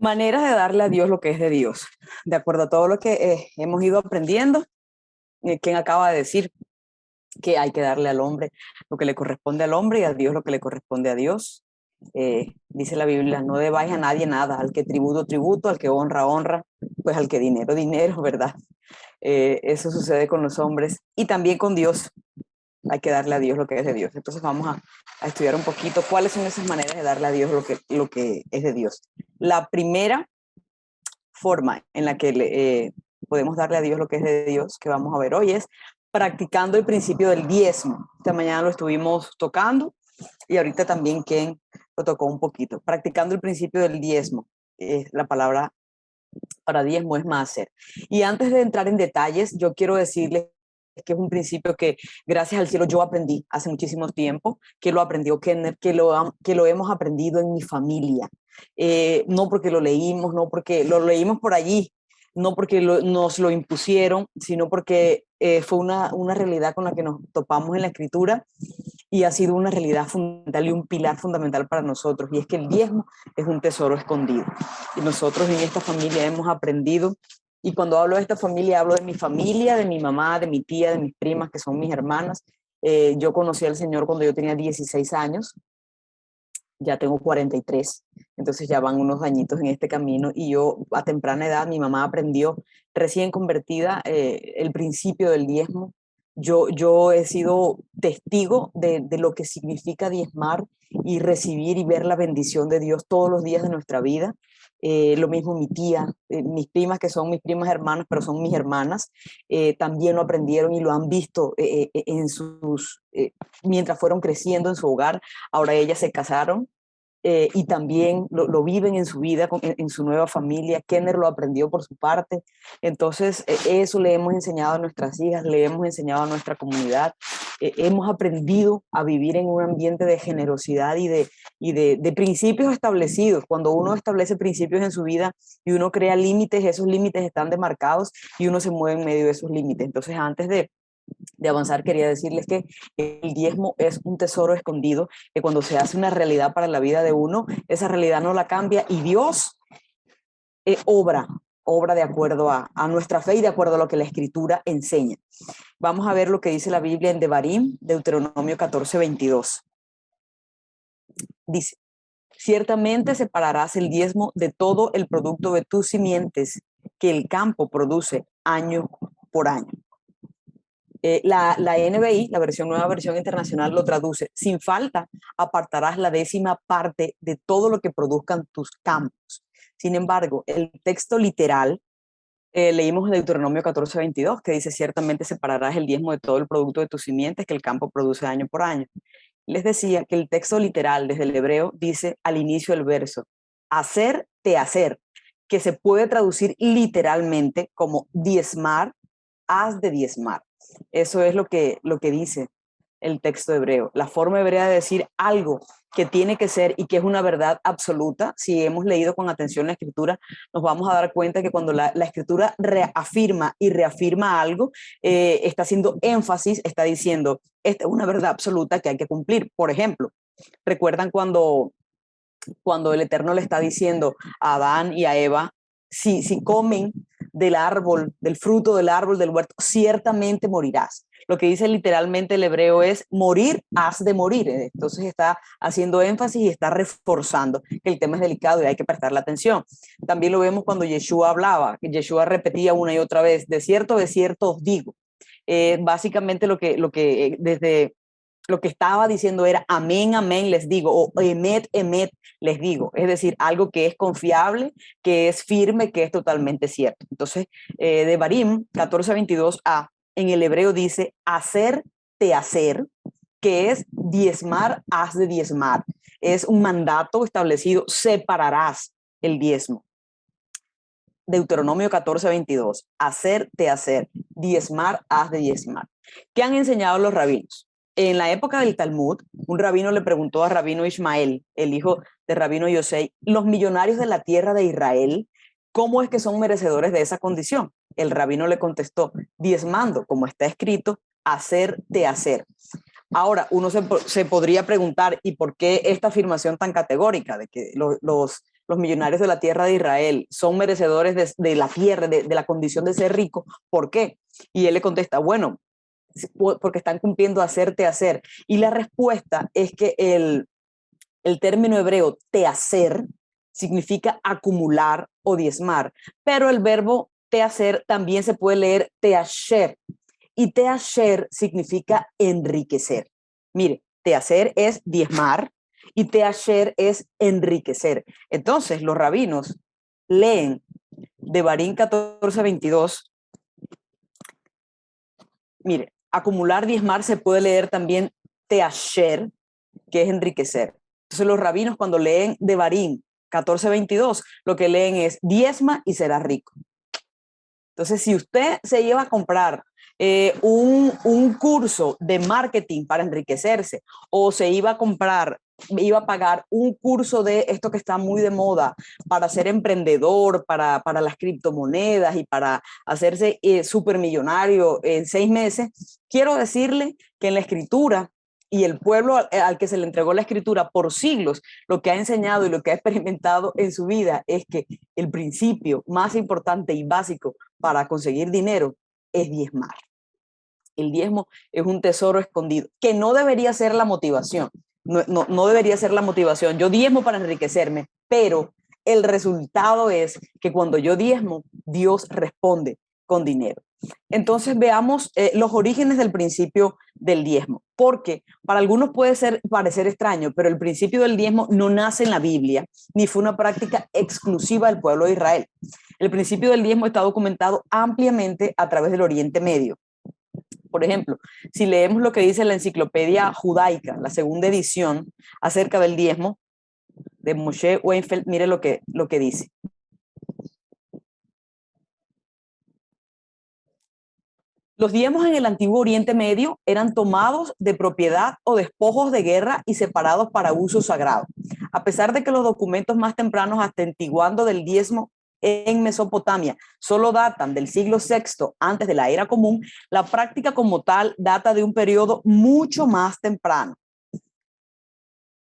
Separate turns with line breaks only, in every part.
Maneras de darle a Dios lo que es de Dios. De acuerdo a todo lo que hemos ido aprendiendo, quien acaba de decir que hay que darle al hombre lo que le corresponde al hombre y a Dios lo que le corresponde a Dios. Dice la Biblia, no debáis a nadie nada, al que tributo, tributo, al que honra, honra, pues al que dinero, dinero, ¿verdad? Eso sucede con los hombres y también con Dios. Hay que darle a Dios lo que es de Dios. Entonces vamos a estudiar un poquito cuáles son esas maneras de darle a Dios lo que es de Dios. La primera forma en la que podemos darle a Dios lo que es de Dios, que vamos a ver hoy, es practicando el principio del diezmo. Esta mañana lo estuvimos tocando y ahorita también Ken lo tocó un poquito. Practicando el principio del diezmo. La palabra para diezmo es máser. Y antes de entrar en detalles, yo quiero decirles que es un principio que gracias al cielo yo aprendí hace muchísimo tiempo, que lo aprendió Kenner, que lo hemos aprendido en mi familia. No porque lo leímos, no porque lo leímos por allí, no porque nos lo impusieron, sino porque fue una realidad con la que nos topamos en la escritura y ha sido una realidad fundamental y un pilar fundamental para nosotros, y es que el diezmo es un tesoro escondido. Y nosotros en esta familia hemos aprendido, y cuando hablo de esta familia, hablo de mi familia, de mi mamá, de mi tía, de mis primas, que son mis hermanas. Yo conocí al Señor cuando yo tenía 16 años, ya tengo 43, entonces ya van unos añitos en este camino, y yo a temprana edad, mi mamá aprendió, recién convertida, el principio del diezmo. Yo he sido testigo de lo que significa diezmar y recibir y ver la bendición de Dios todos los días de nuestra vida. Lo mismo mi tía, mis primas, que son mis primas hermanas, pero son mis hermanas, también lo aprendieron y lo han visto mientras fueron creciendo en su hogar. Ahora ellas se casaron, y también lo viven en su vida, en su nueva familia. Kenner lo aprendió por su parte. Entonces, eso le hemos enseñado a nuestras hijas, le hemos enseñado a nuestra comunidad. Hemos aprendido a vivir en un ambiente de generosidad y de principios establecidos. Cuando uno establece principios en su vida y uno crea límites, esos límites están demarcados y uno se mueve en medio de esos límites. Entonces, antes de avanzar, quería decirles que el diezmo es un tesoro escondido, que cuando se hace una realidad para la vida de uno, esa realidad no la cambia, y Dios obra de acuerdo a nuestra fe y de acuerdo a lo que la Escritura enseña. Vamos a ver lo que dice la Biblia en Devarim, Deuteronomio 14:22. Dice: ciertamente separarás el diezmo de todo el producto de tus simientes que el campo produce año por año. La NBI, la nueva versión internacional, lo traduce: sin falta apartarás la 10ª parte de todo lo que produzcan tus campos. Sin embargo, el texto literal, leímos Deuteronomio 14:22, que dice: ciertamente separarás el diezmo de todo el producto de tus simientes que el campo produce año por año. Les decía que el texto literal desde el hebreo dice al inicio del verso: hacer, te hacer, que se puede traducir literalmente como diezmar, has de diezmar. Eso es lo que dice el texto hebreo. La forma hebrea de decir algo que tiene que ser y que es una verdad absoluta. Si hemos leído con atención la escritura, nos vamos a dar cuenta que cuando la escritura reafirma y reafirma algo, está haciendo énfasis, está diciendo, esta es una verdad absoluta que hay que cumplir. Por ejemplo, ¿recuerdan cuando el Eterno le está diciendo a Adán y a Eva: si comen del árbol, del fruto del árbol del huerto, ciertamente morirás? Lo que dice literalmente el hebreo es: morir, has de morir. Entonces está haciendo énfasis y está reforzando que el tema es delicado y hay que prestarle atención. También lo vemos cuando Yeshua hablaba, que Yeshua repetía una y otra vez: de cierto os digo. Básicamente lo que desde lo que estaba diciendo era: amén, amén les digo, o emet, emet les digo. Es decir, algo que es confiable, que es firme, que es totalmente cierto. Entonces, Devarim 14:22a, en el hebreo dice: hacer, te hacer, que es diezmar, has de diezmar. Es un mandato establecido: separarás el diezmo. Deuteronomio 14:22, hacer, te hacer, diezmar, has de diezmar. ¿Qué han enseñado los rabinos? En la época del Talmud, un rabino le preguntó a Rabino Ismael, el hijo de Rabino Yosei: los millonarios de la tierra de Israel, ¿cómo es que son merecedores de esa condición? El rabino le contestó: diezmando, como está escrito, hacer, te hacer. Ahora, uno se podría preguntar: ¿y por qué esta afirmación tan categórica de que los los millonarios de la tierra de Israel son merecedores de la tierra, de la condición de ser rico. ¿Por qué? Y él le contesta, bueno, porque están cumpliendo hacerte hacer. Y la respuesta es que el término hebreo tehacer significa acumular o diezmar, pero el verbo tehacer también se puede leer teasher, y teasher significa enriquecer. Mire, tehacer es diezmar y teasher es enriquecer. Entonces, los rabinos leen Devarim 14:22. Mire, acumular, diezmar se puede leer también teasher, que es enriquecer. Entonces los rabinos cuando leen Devarim 14:22, lo que leen es diezma y serás rico. Entonces, si usted se lleva a comprar un curso de marketing para enriquecerse, o se iba a pagar un curso de esto que está muy de moda para ser emprendedor, para las criptomonedas y para hacerse supermillonario en 6 meses, quiero decirle que en la escritura y el pueblo al que se le entregó la escritura por siglos, lo que ha enseñado y lo que ha experimentado en su vida es que el principio más importante y básico para conseguir dinero es diezmar. El diezmo es un tesoro escondido, que no debería ser la motivación. No debería ser la motivación. Yo diezmo para enriquecerme, pero el resultado es que cuando yo diezmo, Dios responde con dinero. Entonces veamos los orígenes del principio del diezmo, porque para algunos puede parecer extraño, pero el principio del diezmo no nace en la Biblia, ni fue una práctica exclusiva del pueblo de Israel. El principio del diezmo está documentado ampliamente a través del Oriente Medio. Por ejemplo, si leemos lo que dice la Enciclopedia Judaica, la segunda edición, acerca del diezmo, de Moshe Weinfeld, mire lo que dice. Los diezmos en el antiguo Oriente Medio eran tomados de propiedad o despojos de guerra y separados para uso sagrado. A pesar de que los documentos más tempranos atestiguando del diezmo en Mesopotamia solo datan del siglo VI antes de la era común, la práctica como tal data de un periodo mucho más temprano.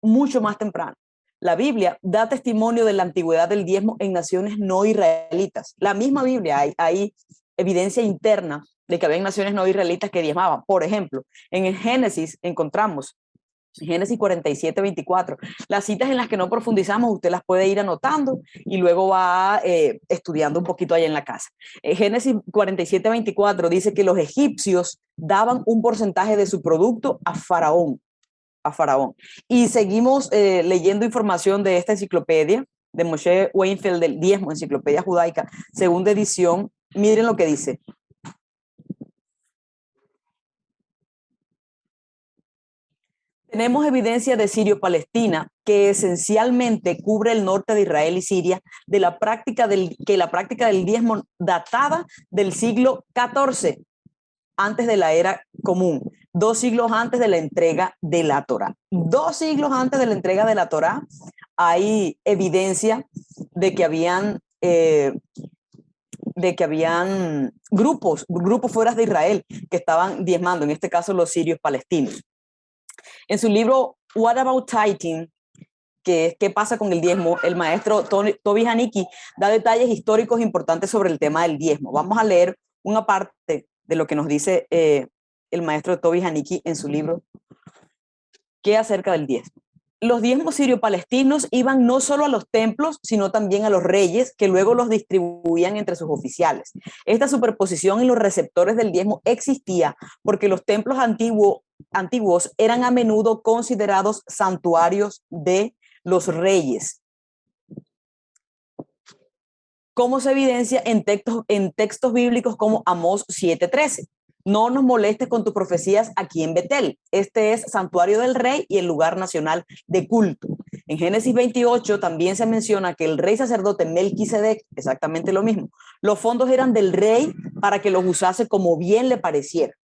Mucho más temprano. La Biblia da testimonio de la antigüedad del diezmo en naciones no israelitas. La misma Biblia, hay evidencia interna de que había naciones no israelitas que diezmaban. Por ejemplo, en el Génesis encontramos Génesis 47:24. Las citas en las que no profundizamos, usted las puede ir anotando y luego va estudiando un poquito allá en la casa. Génesis 47:24 dice que los egipcios daban un porcentaje de su producto a Faraón. Y seguimos leyendo información de esta enciclopedia de Moshe Weinfeld del diezmo, Enciclopedia Judaica, segunda edición. Miren lo que dice. Tenemos evidencia de Sirio-Palestina que esencialmente cubre el norte de Israel y Siria de la práctica del diezmo datada del siglo XIV, antes de la era común, 2 siglos antes de la entrega de la Torá. 2 siglos antes de la entrega de la Torá hay evidencia de que habían grupos fuera de Israel que estaban diezmando, en este caso los sirios palestinos. En su libro What About Tithing, que es ¿Qué pasa con el diezmo?, el maestro Toby Haneke da detalles históricos importantes sobre el tema del diezmo. Vamos a leer una parte de lo que nos dice el maestro Toby Haneke en su libro ¿Qué acerca del diezmo? Los diezmos sirio-palestinos iban no solo a los templos, sino también a los reyes, que luego los distribuían entre sus oficiales. Esta superposición en los receptores del diezmo existía porque los templos antiguos eran a menudo considerados santuarios de los reyes, como se evidencia en textos bíblicos como Amós 7:13. No nos molestes con tus profecías aquí en Betel. Este es santuario del rey y el lugar nacional de culto. En Génesis 28 también se menciona que el rey sacerdote Melquisedec, exactamente lo mismo, los fondos eran del rey para que los usase como bien le pareciera.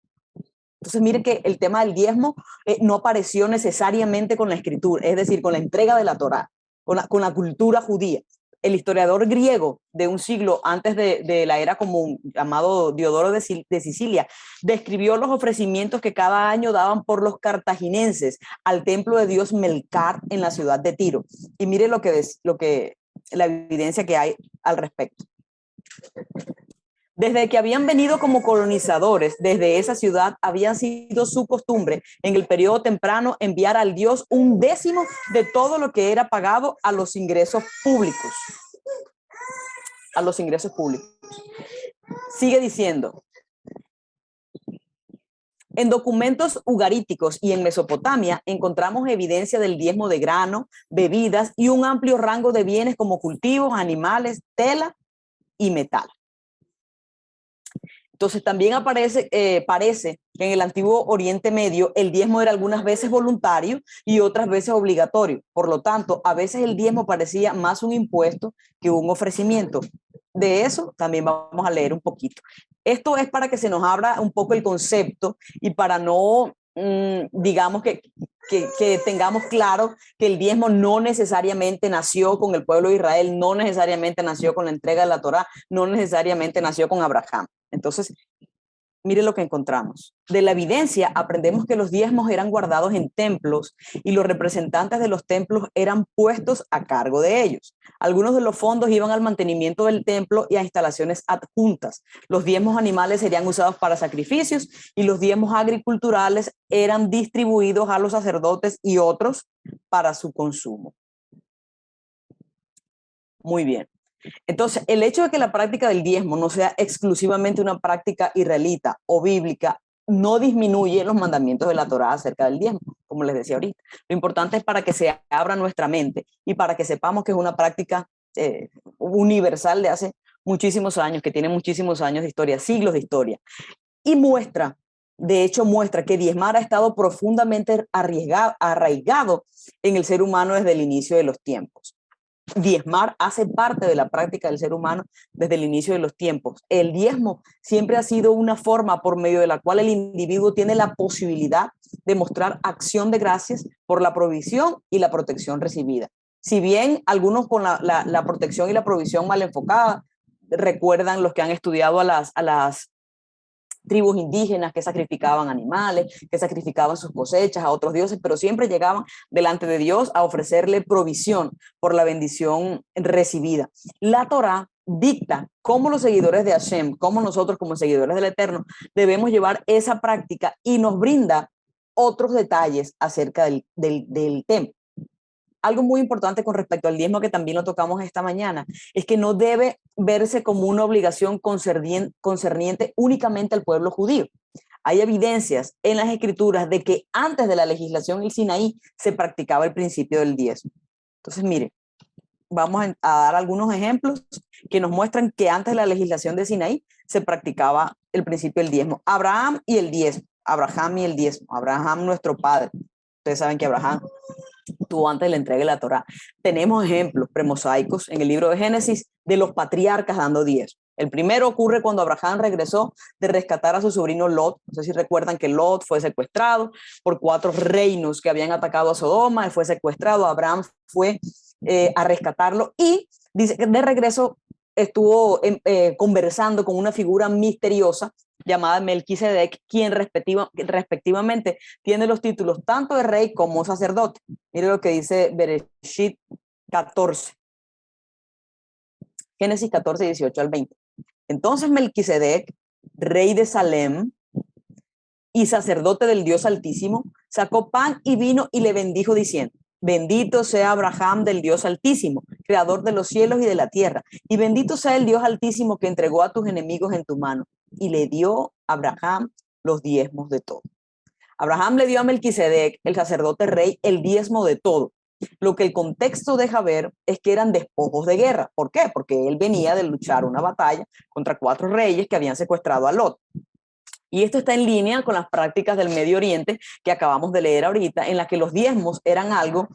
Entonces, miren que el tema del diezmo no apareció necesariamente con la escritura, es decir, con la entrega de la Torá, con la cultura judía. El historiador griego de un siglo antes de la era común, llamado Diodoro de Sicilia, describió los ofrecimientos que cada año daban por los cartagineses al templo de dios Melcar en la ciudad de Tiro. Y mire lo que la evidencia que hay al respecto. Desde que habían venido como colonizadores desde esa ciudad, había sido su costumbre en el periodo temprano enviar al dios un décimo de todo lo que era pagado a los ingresos públicos. A los ingresos públicos. Sigue diciendo, en documentos ugaríticos y en Mesopotamia encontramos evidencia del diezmo de grano, bebidas y un amplio rango de bienes como cultivos, animales, tela y metal. Entonces también parece que en el antiguo Oriente Medio el diezmo era algunas veces voluntario y otras veces obligatorio. Por lo tanto, a veces el diezmo parecía más un impuesto que un ofrecimiento. De eso también vamos a leer un poquito. Esto es para que se nos abra un poco el concepto y para no, digamos que tengamos claro que el diezmo no necesariamente nació con el pueblo de Israel, no necesariamente nació con la entrega de la Torá, no necesariamente nació con Abraham. Entonces, mire lo que encontramos. De la evidencia aprendemos que los diezmos eran guardados en templos y los representantes de los templos eran puestos a cargo de ellos. Algunos de los fondos iban al mantenimiento del templo y a instalaciones adjuntas. Los diezmos animales serían usados para sacrificios y los diezmos agriculturales eran distribuidos a los sacerdotes y otros para su consumo. Muy bien. Entonces, el hecho de que la práctica del diezmo no sea exclusivamente una práctica israelita o bíblica no disminuye los mandamientos de la Torá acerca del diezmo, como les decía ahorita. Lo importante es para que se abra nuestra mente y para que sepamos que es una práctica universal de hace muchísimos años, que tiene muchísimos años de historia, siglos de historia. Y muestra, de hecho muestra que diezmar ha estado profundamente arraigado en el ser humano desde el inicio de los tiempos. Diezmar hace parte de la práctica del ser humano desde el inicio de los tiempos. El diezmo siempre ha sido una forma por medio de la cual el individuo tiene la posibilidad de mostrar acción de gracias por la provisión y la protección recibida. Si bien algunos con la protección y la provisión mal enfocada, recuerdan los que han estudiado a las tribus indígenas que sacrificaban animales, que sacrificaban sus cosechas a otros dioses, pero siempre llegaban delante de Dios a ofrecerle provisión por la bendición recibida. La Torá dicta cómo los seguidores de Hashem, cómo nosotros como seguidores del Eterno, debemos llevar esa práctica y nos brinda otros detalles acerca del tema. Algo muy importante con respecto al diezmo que también lo tocamos esta mañana es que no debe verse como una obligación concerniente únicamente al pueblo judío. Hay evidencias en las escrituras de que antes de la legislación del Sinaí se practicaba el principio del diezmo. Entonces, mire, vamos a dar algunos ejemplos que nos muestran que antes de la legislación de Sinaí se practicaba el principio del diezmo. Abraham y el diezmo. Abraham, nuestro padre. Ustedes saben que Abraham tuvo antes de la entrega de la Torá. Tenemos ejemplos premosaicos en el libro de Génesis de los patriarcas dando diezmo. El primero ocurre cuando Abraham regresó de rescatar a su sobrino Lot. No sé si recuerdan que Lot fue secuestrado por 4 reinos que habían atacado a Sodoma. Él fue secuestrado. Abraham fue a rescatarlo y dice que de regreso estuvo conversando con una figura misteriosa llamada Melquisedec, quien respectivamente tiene los títulos tanto de rey como sacerdote. Mire lo que dice Bereshit 14. Génesis 14, 18 al 20. Entonces Melquisedec, rey de Salem y sacerdote del Dios Altísimo, sacó pan y vino y le bendijo diciendo: bendito sea Abraham del Dios Altísimo, creador de los cielos y de la tierra, y bendito sea el Dios Altísimo que entregó a tus enemigos en tu mano. Y le dio a Abraham los diezmos de todo. Abraham le dio a Melquisedec, el sacerdote rey, el diezmo de todo. Lo que el contexto deja ver es que eran despojos de guerra. ¿Por qué? Porque él venía de luchar una batalla contra 4 reyes que habían secuestrado a Lot. Y esto está en línea con las prácticas del Medio Oriente que acabamos de leer ahorita, en las que los diezmos eran algo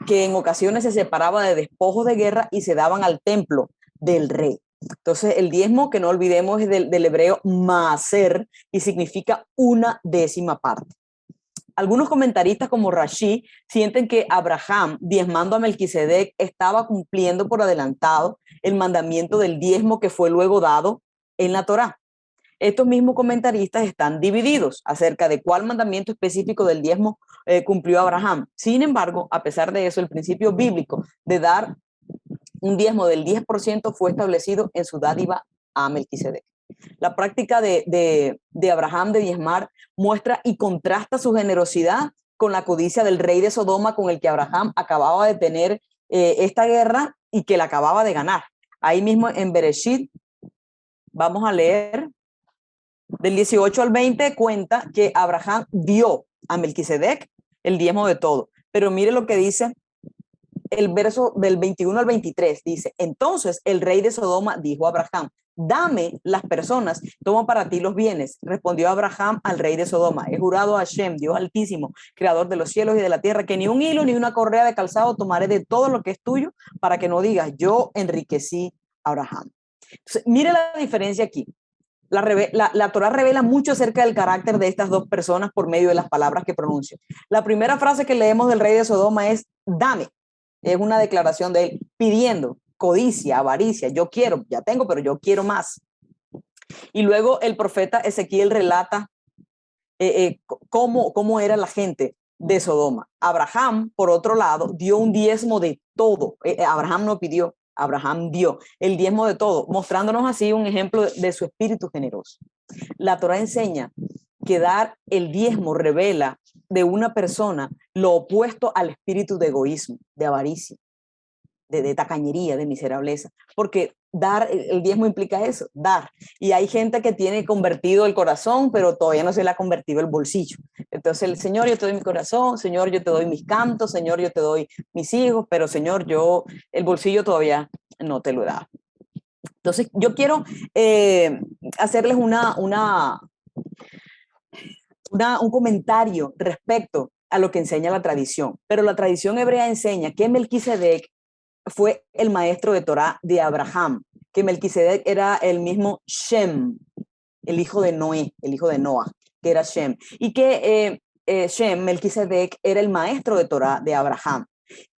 que en ocasiones se separaba de despojos de guerra y se daban al templo del rey. Entonces, el diezmo, que no olvidemos, es del hebreo maaser y significa una décima parte. Algunos comentaristas como Rashi sienten que Abraham, diezmando a Melquisedec, estaba cumpliendo por adelantado el mandamiento del diezmo que fue luego dado en la Torá. Estos mismos comentaristas están divididos acerca de cuál mandamiento específico del diezmo cumplió Abraham. Sin embargo, a pesar de eso, el principio bíblico de dar un diezmo del 10% fue establecido en su dádiva a Melquisedec. La práctica de Abraham de diezmar muestra y contrasta su generosidad con la codicia del rey de Sodoma, con el que Abraham acababa de tener esta guerra y que la acababa de ganar. Ahí mismo en Bereshit, vamos a leer del 18 al 20, cuenta que Abraham dio a Melquisedec el diezmo de todo. Pero mire lo que dice el verso del 21 al 23, dice: entonces el rey de Sodoma dijo a Abraham: dame las personas, toma para ti los bienes. Respondió Abraham al rey de Sodoma: he jurado a Hashem, Dios altísimo, creador de los cielos y de la tierra, que ni un hilo ni una correa de calzado tomaré de todo lo que es tuyo, para que no digas yo enriquecí a Abraham. Entonces, mire la diferencia aquí. La Torá revela mucho acerca del carácter de estas dos personas por medio de las palabras que pronuncian. La primera frase que leemos del rey de Sodoma es dame. Es una declaración de él pidiendo, codicia, avaricia. Yo quiero, ya tengo, pero yo quiero más. Y luego el profeta Ezequiel relata cómo era la gente de Sodoma. Abraham, por otro lado, dio un diezmo de todo. Abraham no pidió, Abraham dio el diezmo de todo, mostrándonos así un ejemplo de su espíritu generoso. La Torá enseña que dar el diezmo revela de una persona lo opuesto al espíritu de egoísmo, de avaricia, de tacañería, de miserableza, porque dar el diezmo implica eso, dar. Y hay gente que tiene convertido el corazón, pero todavía no se le ha convertido el bolsillo. Entonces, el Señor, yo te doy mi corazón, Señor, yo te doy mis cantos, Señor, yo te doy mis hijos, pero Señor, yo el bolsillo todavía no te lo he dado. Entonces, yo quiero hacerles un comentario respecto a lo que enseña la tradición. Pero la tradición hebrea enseña que Melquisedec fue el maestro de Torá de Abraham, que Melquisedec era el mismo Shem, el hijo de Noé, el hijo de Noah, que era Shem, y que Shem, Melquisedec, era el maestro de Torá de Abraham,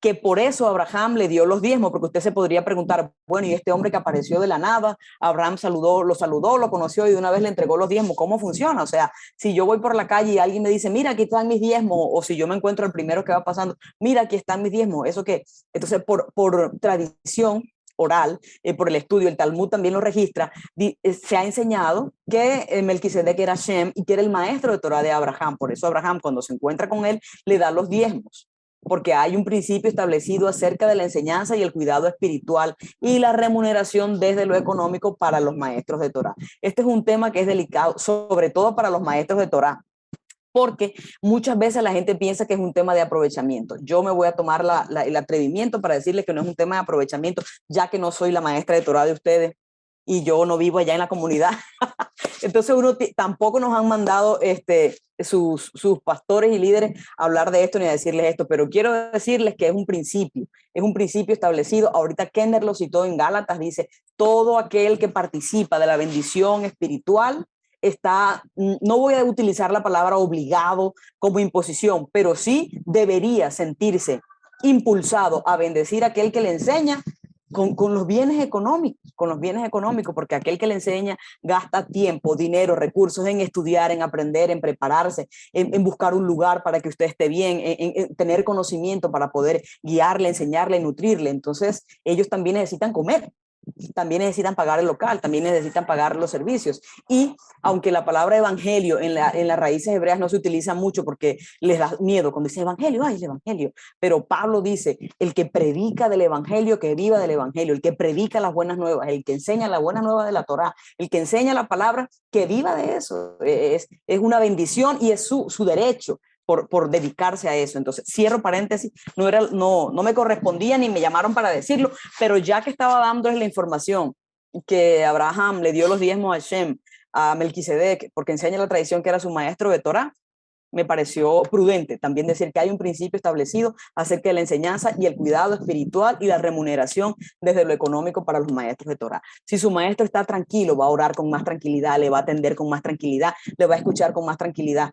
que por eso Abraham le dio los diezmos, porque usted se podría preguntar, bueno, y este hombre que apareció de la nada, Abraham saludó, lo conoció y de una vez le entregó los diezmos, ¿cómo funciona? O sea, si yo voy por la calle y alguien me dice, mira, aquí están mis diezmos, o si yo me encuentro el primero que va pasando, mira, aquí están mis diezmos, ¿eso qué? Entonces, por tradición oral, por el estudio, el Talmud también lo registra, se ha enseñado que Melquisedec era Shem y que era el maestro de Torah de Abraham. Por eso Abraham, cuando se encuentra con él, le da los diezmos, porque hay un principio establecido acerca de la enseñanza y el cuidado espiritual y la remuneración desde lo económico para los maestros de Torah. Este es un tema que es delicado, sobre todo para los maestros de Torah, porque muchas veces la gente piensa que es un tema de aprovechamiento. Yo me voy a tomar el atrevimiento para decirles que no es un tema de aprovechamiento, ya que no soy la maestra de Torah de ustedes y yo no vivo allá en la comunidad. Entonces tampoco nos han mandado sus pastores y líderes a hablar de esto ni a decirles esto, pero quiero decirles que es un principio establecido. Ahorita Kenner lo citó en Gálatas, dice, todo aquel que participa de la bendición espiritual no voy a utilizar la palabra obligado como imposición, pero sí debería sentirse impulsado a bendecir a aquel que le enseña con los bienes económicos, porque aquel que le enseña gasta tiempo, dinero, recursos en estudiar, en aprender, en prepararse, en buscar un lugar para que usted esté bien, en tener conocimiento para poder guiarle, enseñarle, nutrirle. Entonces, ellos también necesitan comer. También necesitan pagar el local, también necesitan pagar los servicios. Y aunque la palabra evangelio en las raíces hebreas no se utiliza mucho porque les da miedo cuando dice evangelio, ¡ay, el evangelio! Pero Pablo dice, el que predica del evangelio, que viva del evangelio, el que predica las buenas nuevas, el que enseña las buenas nuevas de la Torá, el que enseña la palabra, que viva de eso. Es una bendición y es su derecho. Por dedicarse a eso. Entonces, cierro paréntesis, no me correspondía ni me llamaron para decirlo, pero ya que estaba dándoles la información que Abraham le dio los diezmos a Shem, a Melquisedec, porque enseña la tradición que era su maestro de Torah, me pareció prudente también decir que hay un principio establecido acerca de la enseñanza y el cuidado espiritual y la remuneración desde lo económico para los maestros de Torah. Si su maestro está tranquilo, va a orar con más tranquilidad, le va a atender con más tranquilidad, le va a escuchar con más tranquilidad.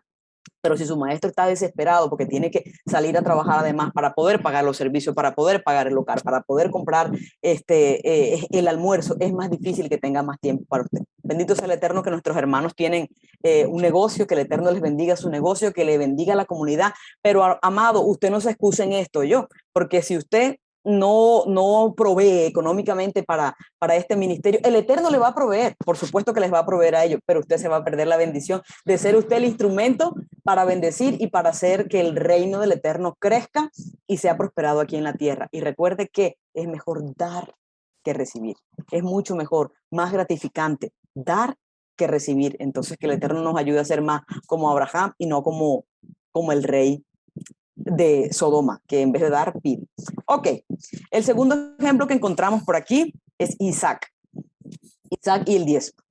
Pero si su maestro está desesperado porque tiene que salir a trabajar además para poder pagar los servicios, para poder pagar el local, para poder comprar el almuerzo, es más difícil que tenga más tiempo para usted. Bendito sea el Eterno que nuestros hermanos tienen un negocio, que el Eterno les bendiga su negocio, que le bendiga la comunidad. Pero, amado, usted no se excuse en esto, porque si usted no provee económicamente para este ministerio, el Eterno le va a proveer, por supuesto que les va a proveer a ellos, pero usted se va a perder la bendición de ser usted el instrumento para bendecir y para hacer que el reino del Eterno crezca y sea prosperado aquí en la tierra. Y recuerde que es mejor dar que recibir, es mucho mejor, más gratificante dar que recibir. Entonces que el Eterno nos ayude a ser más como Abraham y no como el rey de Sodoma, que en vez de dar, pide. Ok, el segundo ejemplo que encontramos por aquí es Isaac. Isaac y el diezmo.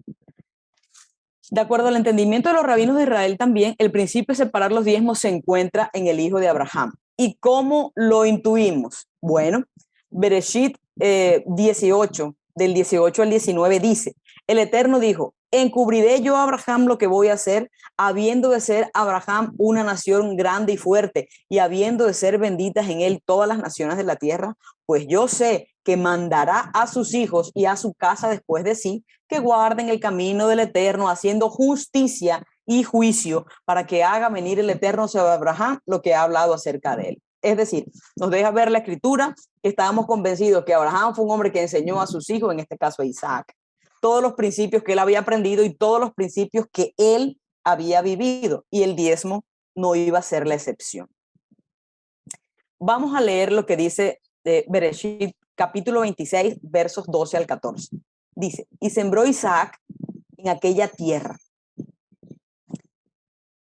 De acuerdo al entendimiento de los rabinos de Israel también, el principio de separar los diezmos se encuentra en el hijo de Abraham. ¿Y cómo lo intuimos? Bueno, Bereshit 18, del 18 al 19 dice, el Eterno dijo, encubriré yo a Abraham lo que voy a hacer, habiendo de ser Abraham una nación grande y fuerte, y habiendo de ser benditas en él todas las naciones de la tierra, pues yo sé que mandará a sus hijos y a su casa después de sí, que guarden el camino del Eterno, haciendo justicia y juicio, para que haga venir el Eterno sobre Abraham lo que ha hablado acerca de él. Es decir, nos deja ver la escritura que estábamos convencidos que Abraham fue un hombre que enseñó a sus hijos, en este caso a Isaac, todos los principios que él había aprendido y todos los principios que él había vivido, y el diezmo no iba a ser la excepción. Vamos a leer lo que dice Bereshit, capítulo 26, versos 12 al 14. Dice, y sembró Isaac en aquella tierra,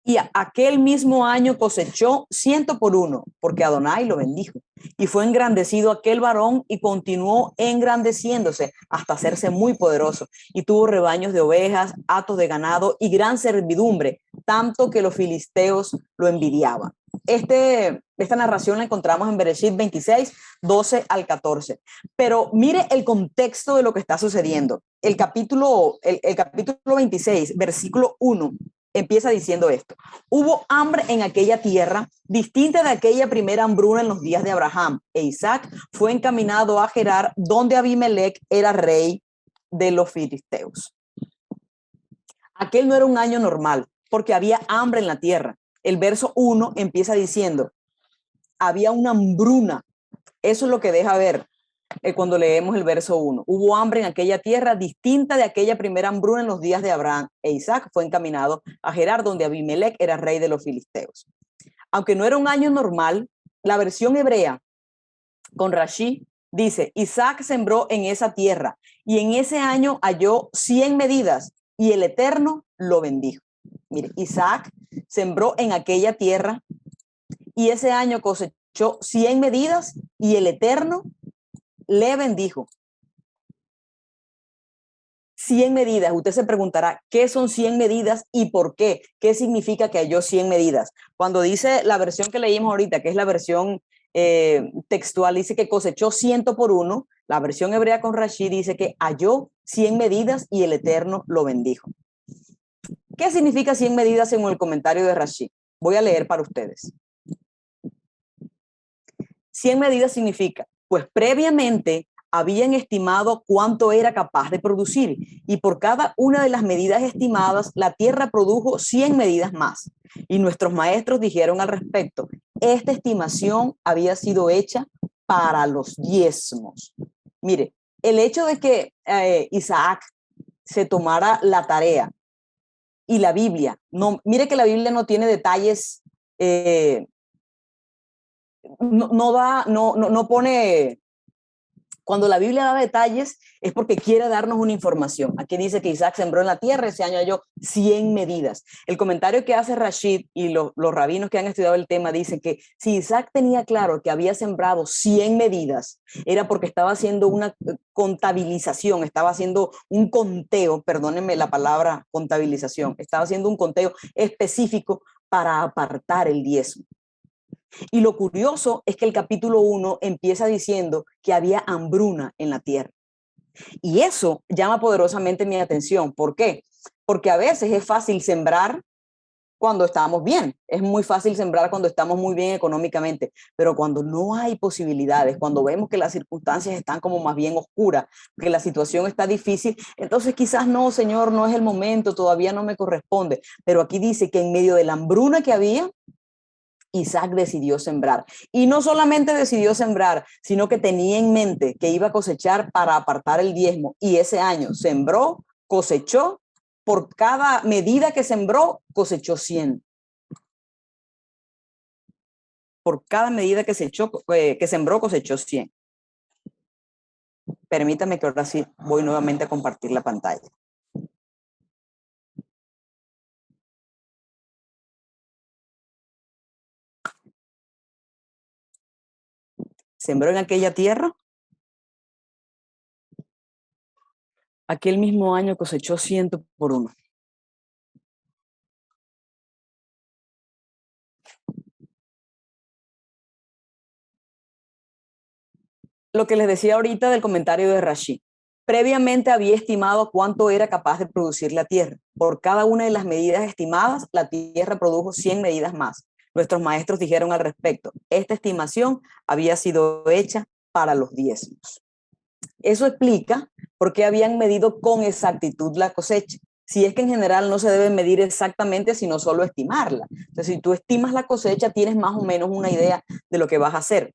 y aquel mismo año cosechó 100 por 1, porque Adonai lo bendijo. Y fue engrandecido aquel varón y continuó engrandeciéndose hasta hacerse muy poderoso. Y tuvo rebaños de ovejas, hatos de ganado y gran servidumbre, tanto que los filisteos lo envidiaban. Esta narración la encontramos en Bereshit 26, 12 al 14. Pero mire el contexto de lo que está sucediendo. El capítulo 26, versículo 1, empieza diciendo esto. Hubo hambre en aquella tierra, distinta de aquella primera hambruna en los días de Abraham. E Isaac fue encaminado a Gerar, donde Abimelech era rey de los filisteos. Aquel no era un año normal, porque había hambre en la tierra. El verso 1 empieza diciendo, había una hambruna. Eso es lo que deja ver cuando leemos el verso 1. Hubo hambre en aquella tierra distinta de aquella primera hambruna en los días de Abraham. E Isaac fue encaminado a Gerar, donde Abimelech era rey de los filisteos. Aunque no era un año normal, la versión hebrea con Rashi dice, Isaac sembró en esa tierra y en ese año halló 100 medidas y el Eterno lo bendijo. Mire, Isaac sembró en aquella tierra y ese año cosechó 100 medidas y el Eterno le bendijo. 100 medidas. Usted se preguntará, ¿qué son 100 medidas y por qué? ¿Qué significa que halló 100 medidas? Cuando dice la versión que leímos ahorita, que es la versión textual, dice que cosechó 100 por 1. La versión hebrea con Rashi dice que halló 100 medidas y el Eterno lo bendijo. ¿Qué significa 100 medidas según el comentario de Rashi? Voy a leer para ustedes. 100 medidas significa, pues previamente habían estimado cuánto era capaz de producir y por cada una de las medidas estimadas, la tierra produjo 100 medidas más. Y nuestros maestros dijeron al respecto, esta estimación había sido hecha para los diezmos. Mire, el hecho de que Isaac se tomara la tarea y la Biblia, mire que la Biblia no tiene detalles, no pone, cuando la Biblia da detalles es porque quiere darnos una información. Aquí dice que Isaac sembró en la tierra, ese año halló 100 medidas. El comentario que hace Rashid y los rabinos que han estudiado el tema dicen que si Isaac tenía claro que había sembrado 100 medidas, era porque estaba haciendo una contabilización, estaba haciendo un conteo, perdónenme la palabra contabilización, estaba haciendo un conteo específico para apartar el diezmo. Y lo curioso es que el capítulo 1 empieza diciendo que había hambruna en la tierra. Y eso llama poderosamente mi atención. ¿Por qué? Porque a veces es fácil sembrar cuando estamos bien. Es muy fácil sembrar cuando estamos muy bien económicamente. Pero cuando no hay posibilidades, cuando vemos que las circunstancias están como más bien oscuras, que la situación está difícil, entonces quizás no, Señor, no es el momento, todavía no me corresponde. Pero aquí dice que en medio de la hambruna que había, Isaac decidió sembrar. Y no solamente decidió sembrar, sino que tenía en mente que iba a cosechar para apartar el diezmo. Y ese año sembró, cosechó, por cada medida que sembró, cosechó 100. Por cada medida que sembró, cosechó 100. Permítame que ahora sí voy nuevamente a compartir la pantalla. Sembró en aquella tierra. Aquel mismo año cosechó 100 por 1. Lo que les decía ahorita del comentario de Rashi. Previamente había estimado cuánto era capaz de producir la tierra. Por cada una de las medidas estimadas, la tierra produjo 100 medidas más. Nuestros maestros dijeron al respecto, esta estimación había sido hecha para los diezmos. Eso explica por qué habían medido con exactitud la cosecha. Si es que en general no se debe medir exactamente, sino solo estimarla. Entonces, si tú estimas la cosecha, tienes más o menos una idea de lo que vas a hacer.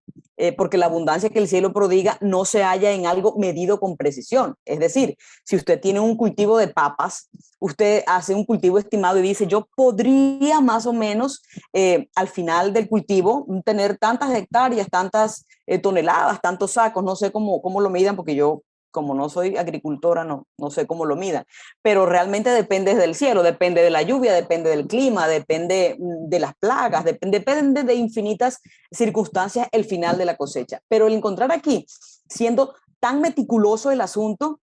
Porque la abundancia que el cielo prodiga no se halla en algo medido con precisión. Es decir, si usted tiene un cultivo de papas, usted hace un cultivo estimado y dice, yo podría más o menos al final del cultivo tener tantas hectáreas, tantas toneladas, tantos sacos, no sé cómo lo midan, porque yo como no soy agricultora, no sé cómo lo midan, pero realmente depende del cielo, depende de la lluvia, depende del clima, depende de las plagas, depende de infinitas circunstancias el final de la cosecha. Pero el encontrar aquí, siendo tan meticuloso el asunto,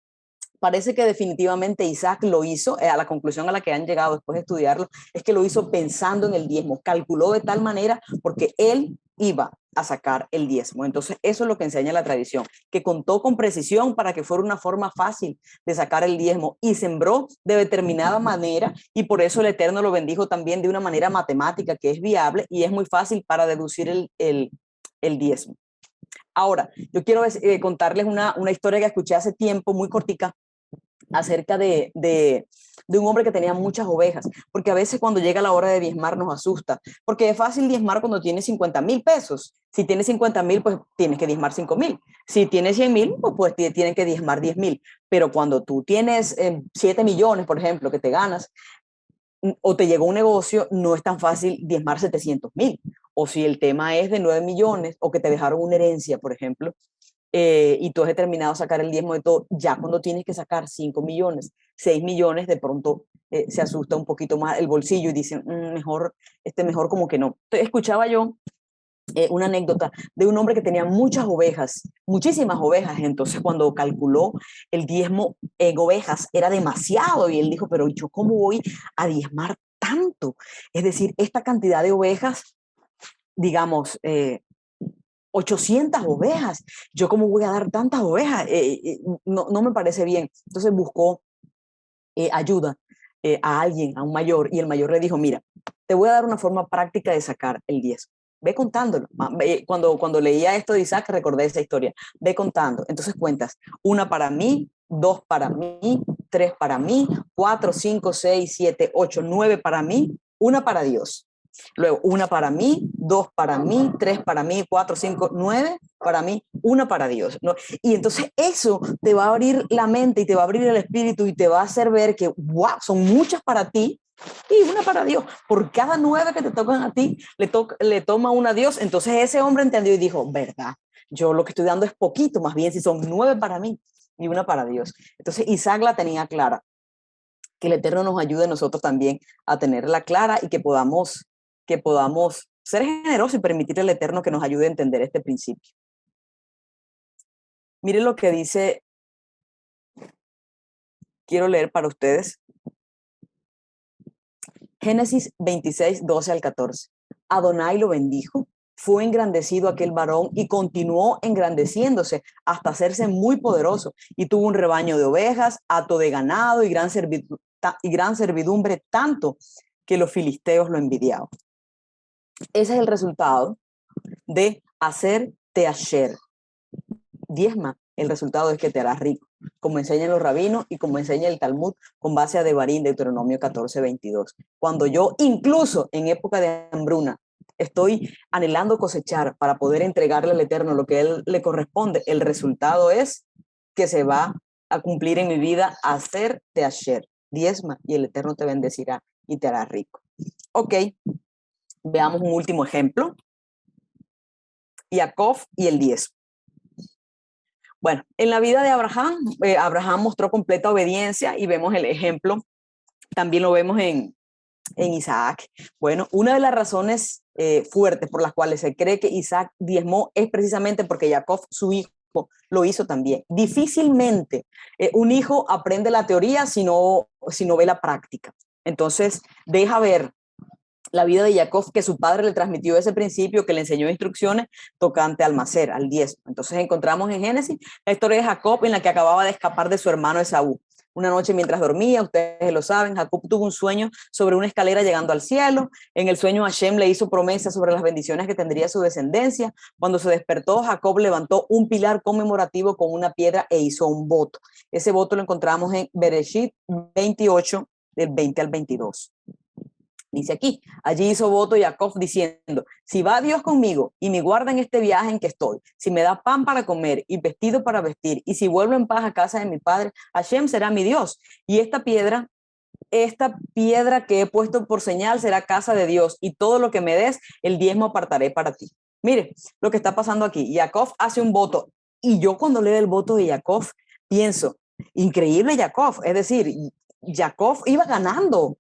parece que definitivamente Isaac lo hizo, a la conclusión a la que han llegado después de estudiarlo, es que lo hizo pensando en el diezmo, calculó de tal manera porque él iba a sacar el diezmo. Entonces eso es lo que enseña la tradición, que contó con precisión para que fuera una forma fácil de sacar el diezmo y sembró de determinada manera y por eso el Eterno lo bendijo también de una manera matemática que es viable y es muy fácil para deducir el diezmo. Ahora, yo quiero contarles una historia que escuché hace tiempo, muy cortica, acerca de un hombre que tenía muchas ovejas, porque a veces cuando llega la hora de diezmar nos asusta, porque es fácil diezmar cuando tienes 50,000 pesos. Si tienes 50,000, pues tienes que diezmar 5,000. Si tienes 100,000, pues tienen que diezmar 10,000. Pero cuando tú tienes 7 millones, por ejemplo, que te ganas, o te llegó un negocio, no es tan fácil diezmar 700,000. O si el tema es de 9 millones o que te dejaron una herencia, por ejemplo, y tú has determinado sacar el diezmo de todo, ya cuando tienes que sacar 5 millones, 6 millones, de pronto se asusta un poquito más el bolsillo y dicen, mejor como que no. Entonces, escuchaba yo una anécdota de un hombre que tenía muchas ovejas, muchísimas ovejas, entonces cuando calculó el diezmo en ovejas era demasiado y él dijo, pero yo cómo voy a diezmar tanto, es decir, esta cantidad de ovejas, digamos, 800 ovejas, yo cómo voy a dar tantas ovejas, no me parece bien. Entonces buscó ayuda a alguien, a un mayor, y el mayor le dijo, mira, te voy a dar una forma práctica de sacar el diezmo. Ve contándolo. Cuando leía esto de Isaac, recordé esa historia. Ve contando. Entonces cuentas, una para mí, dos para mí, tres para mí, 4, 5, 6, 7, 8, 9 para mí, una para Dios. Luego, una para mí, dos para mí, tres para mí, 4, 5, 9 para mí, una para Dios, ¿no? Y entonces eso te va a abrir la mente y te va a abrir el espíritu y te va a hacer ver que, wow, son muchas para ti y una para Dios. Por cada 9 que te tocan a ti, le toma una a Dios. Entonces ese hombre entendió y dijo, verdad, yo lo que estoy dando es poquito, más bien si son 9 para mí y una para Dios. Entonces Isaac la tenía clara. Que el Eterno nos ayude a nosotros también a tenerla clara y que podamos ser generosos y permitir al Eterno que nos ayude a entender este principio. Miren lo que dice, quiero leer para ustedes. Génesis 26, 12 al 14. Adonai lo bendijo, fue engrandecido aquel varón y continuó engrandeciéndose hasta hacerse muy poderoso y tuvo un rebaño de ovejas, hato de ganado y gran servidumbre, tanto que los filisteos lo envidiaban. Ese es el resultado de hacer teasher. Diezma, el resultado es que te harás rico, como enseñan los rabinos y como enseña el Talmud con base a Devarim, Deuteronomio 14, 22. Cuando yo, incluso en época de hambruna, estoy anhelando cosechar para poder entregarle al Eterno lo que Él le corresponde, el resultado es que se va a cumplir en mi vida hacer de Asher, diezma, y el Eterno te bendecirá y te hará rico. Ok, veamos un último ejemplo. Jacob y el diezmo. Bueno, en la vida de Abraham, Abraham mostró completa obediencia y vemos el ejemplo, también lo vemos en Isaac. Bueno, una de las razones fuertes por las cuales se cree que Isaac diezmó es precisamente porque Jacob, su hijo, lo hizo también. Difícilmente un hijo aprende la teoría si no ve la práctica. Entonces, deja ver la vida de Jacob, que su padre le transmitió ese principio, que le enseñó instrucciones tocante al macer, al diezmo. Entonces encontramos en Génesis la historia de Jacob en la que acababa de escapar de su hermano Esaú. Una noche mientras dormía, ustedes lo saben, Jacob tuvo un sueño sobre una escalera llegando al cielo. En el sueño Hashem le hizo promesas sobre las bendiciones que tendría su descendencia. Cuando se despertó, Jacob levantó un pilar conmemorativo con una piedra e hizo un voto. Ese voto lo encontramos en Bereshit 28, del 20 al 22. Dice aquí, allí hizo voto Jacob diciendo, si va Dios conmigo y me guarda en este viaje en que estoy, si me da pan para comer y vestido para vestir, y si vuelvo en paz a casa de mi padre, Hashem será mi Dios. Y esta piedra que he puesto por señal será casa de Dios, y todo lo que me des, el diezmo apartaré para ti. Mire lo que está pasando aquí. Jacob hace un voto, y yo cuando leo el voto de Jacob, pienso, increíble Jacob, es decir, Jacob iba ganando.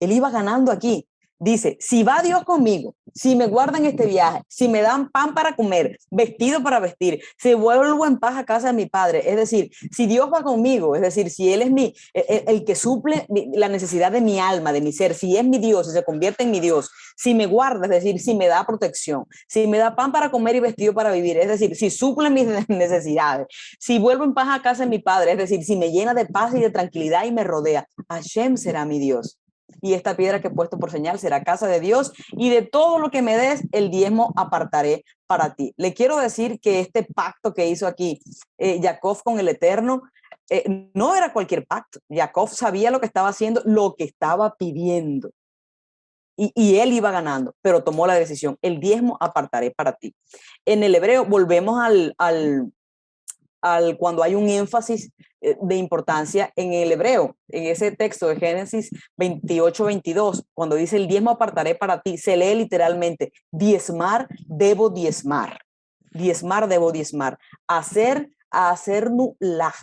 Él iba ganando aquí. Dice, si va Dios conmigo, si me guardan este viaje, si me dan pan para comer, vestido para vestir, si vuelvo en paz a casa de mi padre, es decir, si Dios va conmigo, es decir, si Él es el que suple la necesidad de mi alma, de mi ser, si es mi Dios, si se convierte en mi Dios, si me guarda, es decir, si me da protección, si me da pan para comer y vestido para vivir, es decir, si suple mis necesidades, si vuelvo en paz a casa de mi padre, es decir, si me llena de paz y de tranquilidad y me rodea, Hashem será mi Dios. Y esta piedra que he puesto por señal será casa de Dios, y de todo lo que me des, el diezmo apartaré para ti. Le quiero decir que este pacto que hizo aquí Jacob con el Eterno no era cualquier pacto. Jacob sabía lo que estaba haciendo, lo que estaba pidiendo. Y él iba ganando, pero tomó la decisión. El diezmo apartaré para ti. En el hebreo, volvemos cuando hay un énfasis de importancia en el hebreo, en ese texto de Génesis 28-22, cuando dice el diezmo apartaré para ti, se lee literalmente, diezmar, debo diezmar, diezmar, debo diezmar, hacer asrenu la,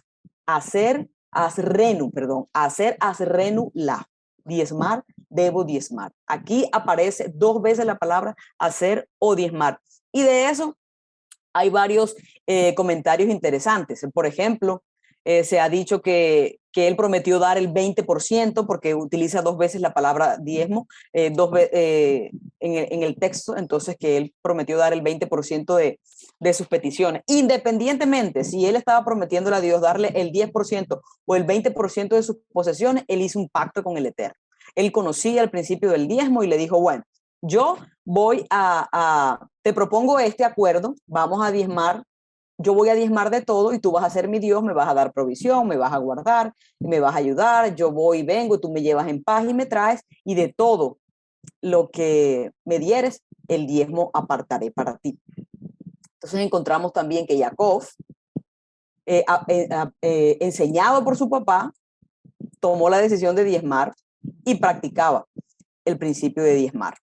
diezmar, debo diezmar. Aquí aparece 2 veces la palabra hacer o diezmar, y de eso hay varios comentarios interesantes. Por ejemplo, se ha dicho que él prometió dar el 20% porque utiliza 2 veces la palabra diezmo en el texto, entonces que él prometió dar el 20% de sus peticiones. Independientemente si él estaba prometiéndole a Dios darle el 10% o el 20% de sus posesiones, él hizo un pacto con el Eterno. Él conocía el principio del diezmo y le dijo, bueno, yo te propongo este acuerdo, vamos a diezmar, yo voy a diezmar de todo y tú vas a ser mi Dios, me vas a dar provisión, me vas a guardar, me vas a ayudar, yo voy y vengo, tú me llevas en paz y me traes, y de todo lo que me dieres, el diezmo apartaré para ti. Entonces encontramos también que Jacob, enseñado por su papá, tomó la decisión de diezmar y practicaba el principio de diezmar.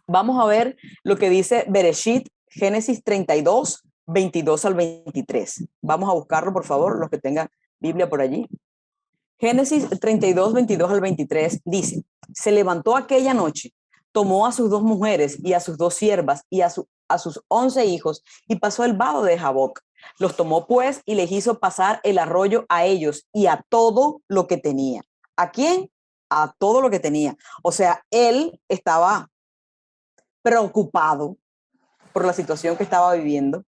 Vamos a ver lo que dice Bereshit, Génesis 32, 22 al 23. Vamos a buscarlo, por favor, los que tengan Biblia por allí. Génesis 32, 22 al 23 dice, se levantó aquella noche, tomó a sus 2 mujeres y a sus 2 siervas y a sus 11 hijos y pasó el vado de Jaboc. Los tomó pues y les hizo pasar el arroyo a ellos y a todo lo que tenía. ¿A quién? A todo lo que tenía. O sea, él estaba preocupado por la situación que estaba viviendo,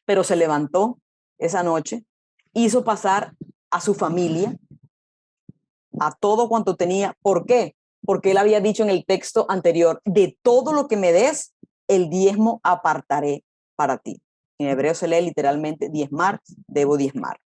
pero se levantó esa noche, hizo pasar a su familia, a todo cuanto tenía. ¿Por qué? Porque él había dicho en el texto anterior, de todo lo que me des, el diezmo apartaré para ti. En hebreo se lee literalmente diezmar, debo diezmar.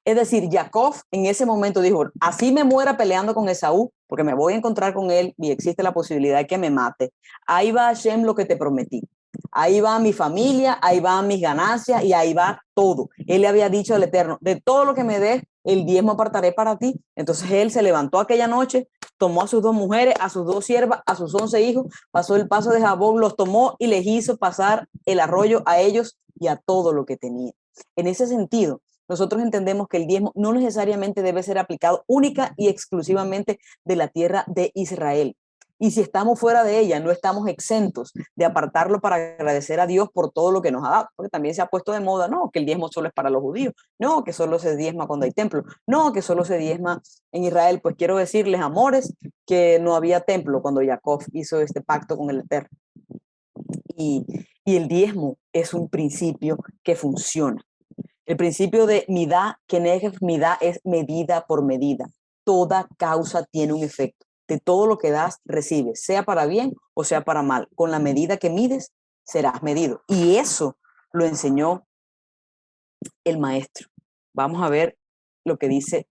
Es decir, Jacob en ese momento dijo, así me muera peleando con Esaú, porque me voy a encontrar con él y existe la posibilidad de que me mate. Ahí va Hashem lo que te prometí. Ahí va mi familia, ahí van mis ganancias y ahí va todo. Él le había dicho al Eterno, de todo lo que me des, el diezmo apartaré para ti. Entonces él se levantó aquella noche, tomó a sus 2 mujeres, a sus 2 siervas, a sus 11 hijos, pasó el paso de Jaboc, los tomó y les hizo pasar el arroyo a ellos y a todo lo que tenía. En ese sentido, nosotros entendemos que el diezmo no necesariamente debe ser aplicado única y exclusivamente de la tierra de Israel. Y si estamos fuera de ella, no estamos exentos de apartarlo para agradecer a Dios por todo lo que nos ha dado, porque también se ha puesto de moda, no, que el diezmo solo es para los judíos, no, que solo se diezma cuando hay templo, no, que solo se diezma en Israel. Pues quiero decirles, amores, que no había templo cuando Jacob hizo este pacto con el Eterno. Y, y el diezmo es un principio que funciona. El principio de midá, kenegef midá, es medida por medida. Toda causa tiene un efecto. De todo lo que das, recibes, sea para bien o sea para mal. Con la medida que mides, serás medido. Y eso lo enseñó el maestro. Vamos a ver lo que dice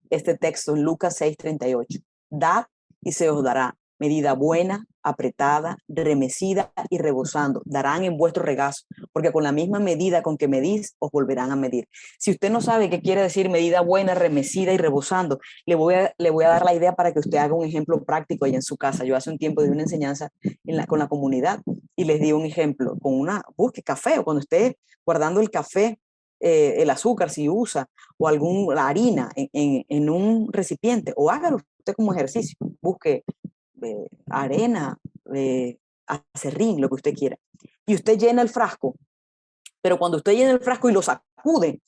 este texto en Lucas 6:38. Dad y se os dará medida buena, apretada, remecida y rebosando. Darán en vuestro regazo, porque con la misma medida con que medís, os volverán a medir. Si usted no sabe qué quiere decir medida buena, remecida y rebosando, le voy a dar la idea para que usted haga un ejemplo práctico allá en su casa. Yo hace un tiempo di una enseñanza con la comunidad y les di un ejemplo con busque café, o cuando esté guardando el café, el azúcar si usa, o la harina en un recipiente, o hágalo usted como ejercicio, busque arena, acerrín, lo que usted quiera, y usted llena el frasco, pero cuando usted llena el frasco y lo sacude,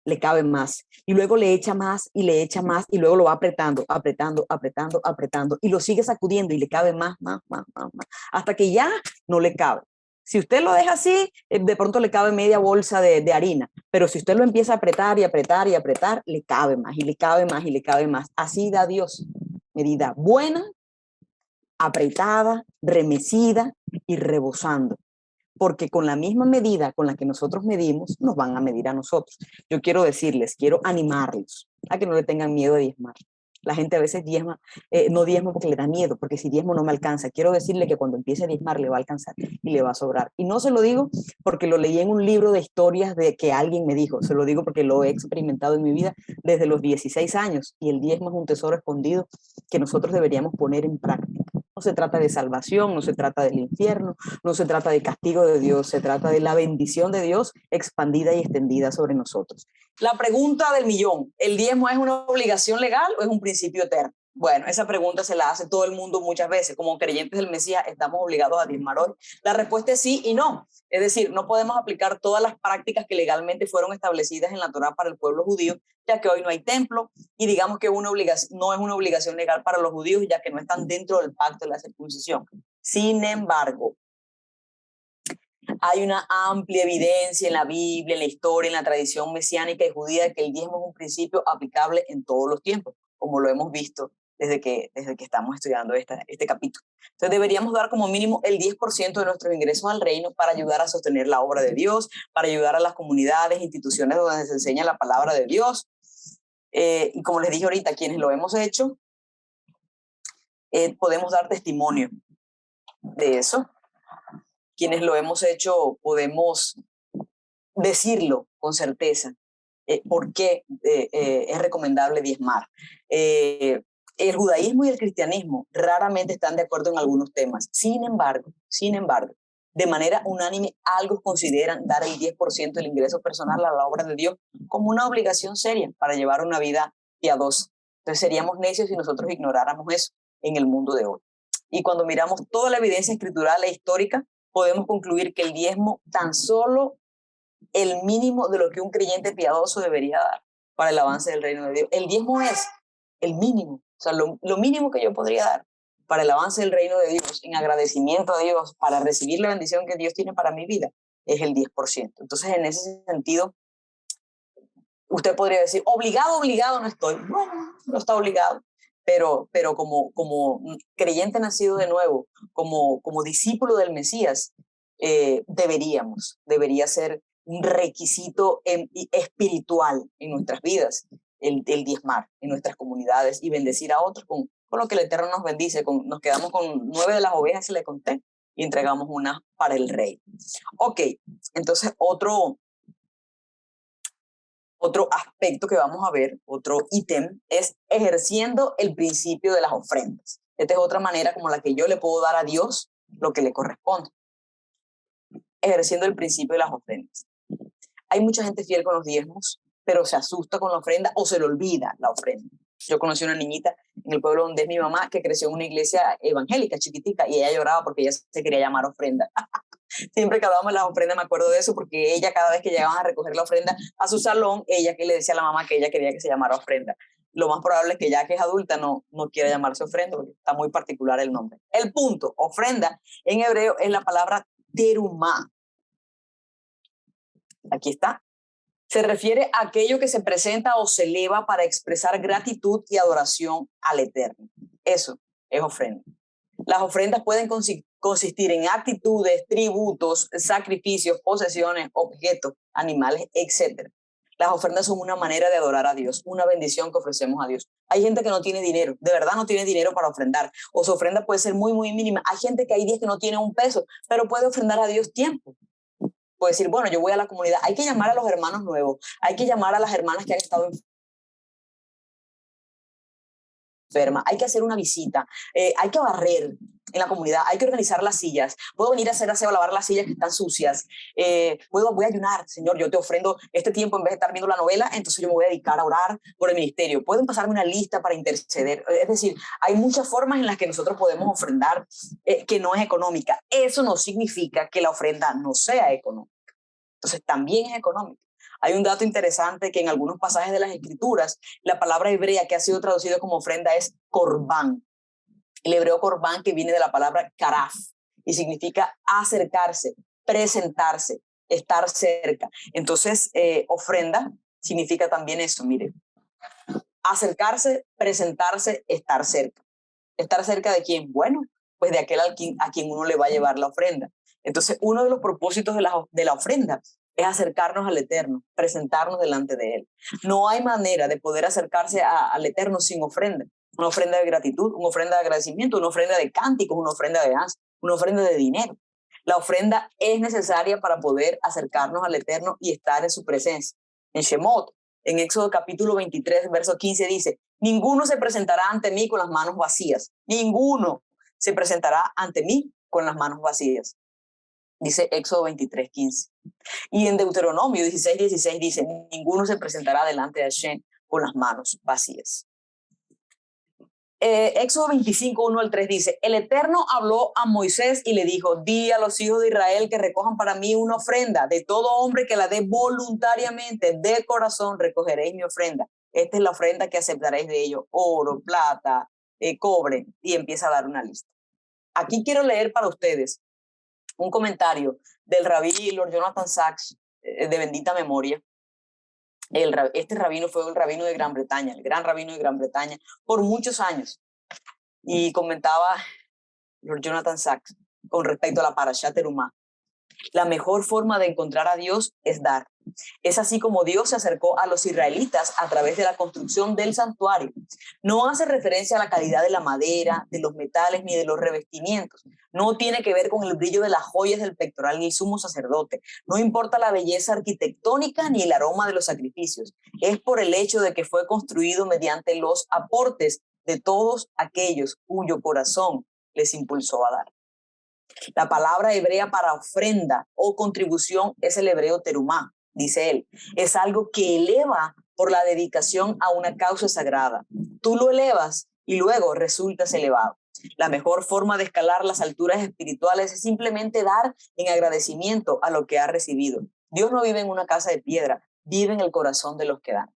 le cabe más, y luego le echa más, y le echa más, y luego lo va apretando, apretando, apretando, apretando, y lo sigue sacudiendo, y le cabe más, hasta que ya no le cabe. Si usted lo deja así, de pronto le cabe media bolsa de harina, pero si usted lo empieza a apretar y apretar y apretar, le cabe más, y le cabe más, y le cabe más. Así da Dios. Medida buena, apretada, remecida y rebosando. Porque con la misma medida con la que nosotros medimos, nos van a medir a nosotros. Yo quiero decirles, quiero animarlos a que no le tengan miedo de diezmar. La gente a veces diezma, no diezma porque le da miedo, porque si diezmo no me alcanza. Quiero decirle que cuando empiece a diezmar le va a alcanzar y le va a sobrar. Y no se lo digo porque lo leí en un libro de historias de que alguien me dijo, se lo digo porque lo he experimentado en mi vida desde los 16 años y el diezmo es un tesoro escondido que nosotros deberíamos poner en práctica. No se trata de salvación, no se trata del infierno, no se trata de castigo de Dios, se trata de la bendición de Dios expandida y extendida sobre nosotros. La pregunta del millón, ¿el diezmo es una obligación legal o es un principio eterno? Bueno, esa pregunta se la hace todo el mundo muchas veces. Como creyentes del Mesías, ¿estamos obligados a diezmar hoy? La respuesta es sí y no. Es decir, no podemos aplicar todas las prácticas que legalmente fueron establecidas en la Torá para el pueblo judío, ya que hoy no hay templo y digamos que no es una obligación legal para los judíos, ya que no están dentro del pacto de la circuncisión. Sin embargo, hay una amplia evidencia en la Biblia, en la historia, en la tradición mesiánica y judía de que el diezmo es un principio aplicable en todos los tiempos, como lo hemos visto desde que estamos estudiando este capítulo. Entonces deberíamos dar como mínimo el 10% de nuestros ingresos al reino para ayudar a sostener la obra de Dios, para ayudar a las comunidades, instituciones donde se enseña la palabra de Dios. Y como les dije ahorita, quienes lo hemos hecho, podemos dar testimonio de eso. Quienes lo hemos hecho podemos decirlo con certeza, por qué es recomendable diezmar. El judaísmo y el cristianismo raramente están de acuerdo en algunos temas. Sin embargo, de manera unánime, algunos consideran dar el 10% del ingreso personal a la obra de Dios como una obligación seria para llevar una vida piadosa. Entonces seríamos necios si nosotros ignoráramos eso en el mundo de hoy. Y cuando miramos toda la evidencia escritural e histórica, podemos concluir que el diezmo tan solo el mínimo de lo que un creyente piadoso debería dar para el avance del reino de Dios. El diezmo es el mínimo, o sea, lo mínimo que yo podría dar para el avance del reino de Dios, en agradecimiento a Dios, para recibir la bendición que Dios tiene para mi vida, es el 10%. Entonces, en ese sentido, usted podría decir, obligado no estoy. Bueno, no está obligado, pero como creyente nacido de nuevo, como discípulo del Mesías, debería ser un requisito espiritual en nuestras vidas, el diezmar en nuestras comunidades y bendecir a otros con lo que el Eterno nos bendice. Nos quedamos con 9 de las ovejas, se le conté, y entregamos una para el rey. Ok, entonces otro aspecto que vamos a ver, otro ítem, es ejerciendo el principio de las ofrendas. Esta es otra manera como la que yo le puedo dar a Dios lo que le corresponde. Ejerciendo el principio de las ofrendas. Hay mucha gente fiel con los diezmos, pero se asusta con la ofrenda o se le olvida la ofrenda. Yo conocí una niñita en el pueblo donde es mi mamá que creció en una iglesia evangélica chiquitica y ella lloraba porque ella se quería llamar ofrenda. Siempre que hablábamos de las ofrendas me acuerdo de eso porque ella cada vez que llegaban a recoger la ofrenda a su salón, ella que le decía a la mamá que ella quería que se llamara ofrenda. Lo más probable es que ya que es adulta no quiera llamarse ofrenda porque está muy particular el nombre. El punto, ofrenda en hebreo es la palabra terumá. Aquí está. Se refiere a aquello que se presenta o se eleva para expresar gratitud y adoración al Eterno. Eso es ofrenda. Las ofrendas pueden consistir en actitudes, tributos, sacrificios, posesiones, objetos, animales, etc. Las ofrendas son una manera de adorar a Dios, una bendición que ofrecemos a Dios. Hay gente que no tiene dinero, de verdad no tiene dinero para ofrendar, o su ofrenda puede ser muy, muy mínima. Hay gente que hay días que no tiene un peso, pero puede ofrendar a Dios tiempo. Puede decir, bueno, yo voy a la comunidad, hay que llamar a los hermanos nuevos, hay que llamar a las hermanas que han estado enfermas, hay que hacer una visita, hay que barrer en la comunidad, hay que organizar las sillas, puedo venir a hacer aseo, lavar las sillas que están sucias, voy a ayunar, Señor, yo te ofrendo este tiempo en vez de estar viendo la novela, entonces yo me voy a dedicar a orar por el ministerio, pueden pasarme una lista para interceder, es decir, hay muchas formas en las que nosotros podemos ofrendar que no es económica. Eso no significa que la ofrenda no sea económica. Entonces también es económico. Hay un dato interesante que en algunos pasajes de las Escrituras, la palabra hebrea que ha sido traducida como ofrenda es corbán. El hebreo corbán que viene de la palabra karaf y significa acercarse, presentarse, estar cerca. Entonces, ofrenda significa también eso, mire. Acercarse, presentarse, estar cerca. ¿Estar cerca de quién? Bueno, pues de aquel a quien uno le va a llevar la ofrenda. Entonces, uno de los propósitos de la ofrenda es acercarnos al Eterno, presentarnos delante de Él. No hay manera de poder acercarse al Eterno sin ofrenda. Una ofrenda de gratitud, una ofrenda de agradecimiento, una ofrenda de cánticos, una ofrenda de danza, una ofrenda de dinero. La ofrenda es necesaria para poder acercarnos al Eterno y estar en su presencia. En Shemot, en Éxodo capítulo 23, verso 15 dice, ninguno se presentará ante mí con las manos vacías. Ninguno se presentará ante mí con las manos vacías. Dice Éxodo 23, 15. Y en Deuteronomio 16, 16 dice, ninguno se presentará delante de Hashem con las manos vacías. Éxodo 25, 1 al 3 dice, el Eterno habló a Moisés y le dijo, di a los hijos de Israel que recojan para mí una ofrenda. De todo hombre que la dé voluntariamente, de corazón, recogeréis mi ofrenda. Esta es la ofrenda que aceptaréis de ellos, oro, plata, cobre, y empieza a dar una lista. Aquí quiero leer para ustedes un comentario del rabí Lord Jonathan Sacks, de bendita memoria. Este rabino fue el rabino de Gran Bretaña, el gran rabino de Gran Bretaña, por muchos años. Y comentaba Lord Jonathan Sacks con respecto a la Parashat Terumá. La mejor forma de encontrar a Dios es dar. Es así como Dios se acercó a los israelitas a través de la construcción del santuario. No hace referencia a la calidad de la madera, de los metales ni de los revestimientos. No tiene que ver con el brillo de las joyas del pectoral ni el sumo sacerdote. No importa la belleza arquitectónica ni el aroma de los sacrificios. Es por el hecho de que fue construido mediante los aportes de todos aquellos cuyo corazón les impulsó a dar. La palabra hebrea para ofrenda o contribución es el hebreo terumá, dice él. Es algo que eleva por la dedicación a una causa sagrada. Tú lo elevas y luego resultas elevado. La mejor forma de escalar las alturas espirituales es simplemente dar en agradecimiento a lo que ha recibido. Dios no vive en una casa de piedra, vive en el corazón de los que dan.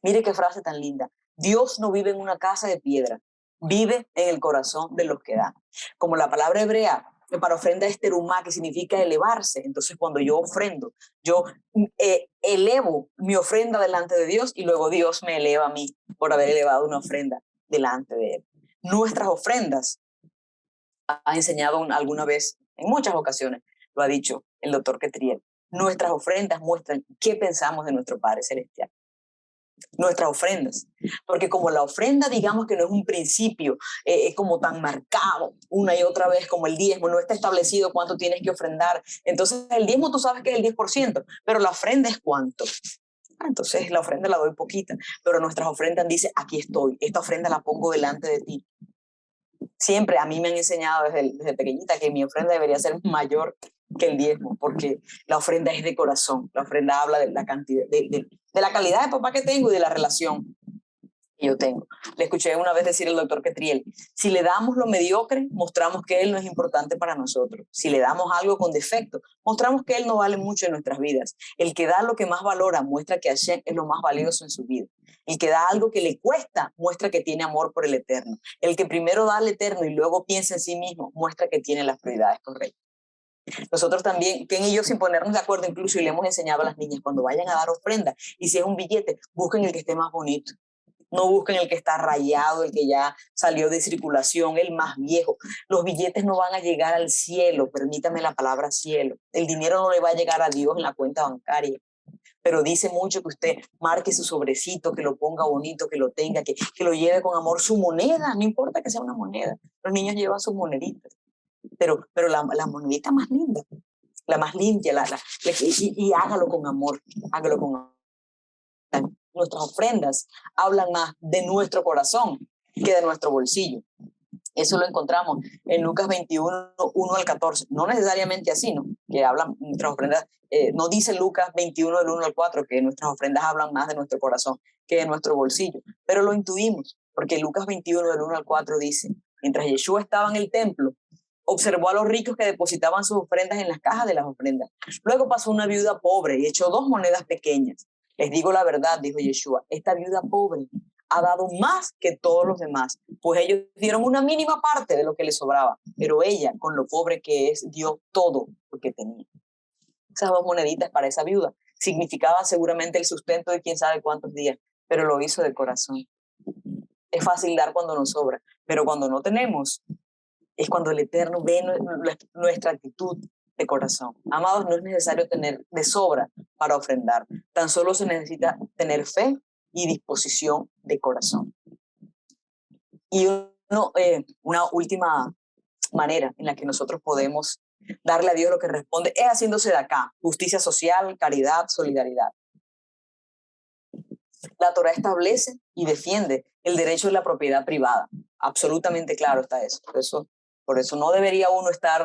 Mire qué frase tan linda. Dios no vive en una casa de piedra, vive en el corazón de los que dan. Como la palabra hebrea para ofrenda es terumá, que significa elevarse. Entonces, cuando yo ofrendo, yo elevo mi ofrenda delante de Dios y luego Dios me eleva a mí por haber elevado una ofrenda delante de Él. Nuestras ofrendas, ha enseñado alguna vez, en muchas ocasiones, lo ha dicho el doctor Ketriel, Nuestras ofrendas muestran qué pensamos de nuestro Padre Celestial. Nuestras ofrendas, porque como la ofrenda, digamos que no es un principio como tan marcado una y otra vez como el diezmo, no está establecido cuánto tienes que ofrendar. Entonces el diezmo tú sabes que es el 10%, pero la ofrenda es cuánto. Entonces la ofrenda la doy poquita, pero nuestras ofrendas dicen, aquí estoy, esta ofrenda la pongo delante de ti. Siempre a mí me han enseñado desde pequeñita que mi ofrenda debería ser mayor que el diezmo, porque la ofrenda es de corazón, la ofrenda habla de la cantidad, de la calidad de papá que tengo y de la relación que yo tengo. Le escuché una vez decir al doctor Ketriel, si le damos lo mediocre, mostramos que él no es importante para nosotros. Si le damos algo con defecto, mostramos que él no vale mucho en nuestras vidas. El que da lo que más valora muestra que Hashem es lo más valioso en su vida. El que da algo que le cuesta muestra que tiene amor por el eterno. El que primero da al eterno y luego piensa en sí mismo muestra que tiene las prioridades correctas. Nosotros también, Ken y yo, sin ponernos de acuerdo, incluso y le hemos enseñado a las niñas, cuando vayan a dar ofrenda, y si es un billete, busquen el que esté más bonito. No busquen el que está rayado, el que ya salió de circulación, el más viejo. Los billetes no van a llegar al cielo, permítame la palabra cielo. El dinero no le va a llegar a Dios en la cuenta bancaria. Pero dice mucho que usted marque su sobrecito, que lo ponga bonito, que lo tenga, que lo lleve con amor. Su moneda, no importa que sea una moneda. Los niños llevan sus moneditas. Pero la monedita más linda, la más limpia, y hágalo con amor, hágalo con amor. Nuestras ofrendas hablan más de nuestro corazón que de nuestro bolsillo. Eso lo encontramos en Lucas 21, 1 al 14. No necesariamente así, ¿no? Que hablan nuestras ofrendas. No dice Lucas 21, del 1 al 4, que nuestras ofrendas hablan más de nuestro corazón que de nuestro bolsillo. Pero lo intuimos, porque Lucas 21, del 1 al 4 dice, mientras Yeshua estaba en el templo, observó a los ricos que depositaban sus ofrendas en las cajas de las ofrendas. Luego pasó una viuda pobre y echó 2 monedas pequeñas. Les digo la verdad, dijo Yeshua, esta viuda pobre ha dado más que todos los demás, pues ellos dieron una mínima parte de lo que les sobraba, pero ella, con lo pobre que es, dio todo lo que tenía. Esas 2 moneditas para esa viuda significaban seguramente el sustento de quién sabe cuántos días, pero lo hizo de corazón. Es fácil dar cuando nos sobra, pero cuando no tenemos, es cuando el Eterno ve nuestra actitud de corazón. Amados, no es necesario tener de sobra para ofrendar. Tan solo se necesita tener fe y disposición de corazón. Y una última manera en la que nosotros podemos darle a Dios lo que responde es haciéndose de acá, justicia social, caridad, solidaridad. La Torá establece y defiende el derecho de la propiedad privada. Absolutamente claro está eso. Por eso no debería uno estar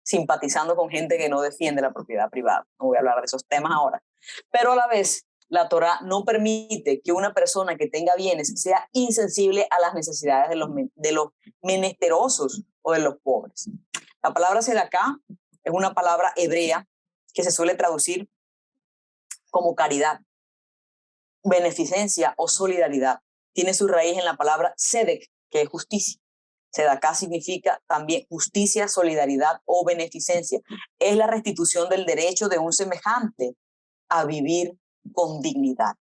simpatizando con gente que no defiende la propiedad privada. No voy a hablar de esos temas ahora. Pero a la vez, la Torá no permite que una persona que tenga bienes sea insensible a las necesidades de los menesterosos o de los pobres. La palabra sedaká es una palabra hebrea que se suele traducir como caridad, beneficencia o solidaridad. Tiene su raíz en la palabra sedek, que es justicia. Sedaká significa también justicia, solidaridad o beneficencia. Es la restitución del derecho de un semejante a vivir con dignidad.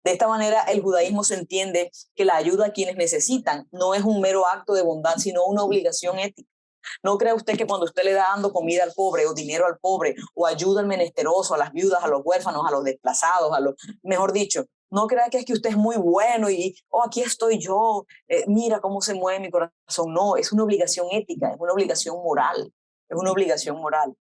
De esta manera, el judaísmo se entiende que la ayuda a quienes necesitan no es un mero acto de bondad, sino una obligación ética. ¿No cree usted que cuando usted le da dando comida al pobre o dinero al pobre o ayuda al menesteroso, a las viudas, a los huérfanos, a los desplazados, mejor dicho, no crea que es que usted es muy bueno y aquí estoy yo, mira cómo se mueve mi corazón? No, es una obligación ética, es una obligación moral, es una obligación moral.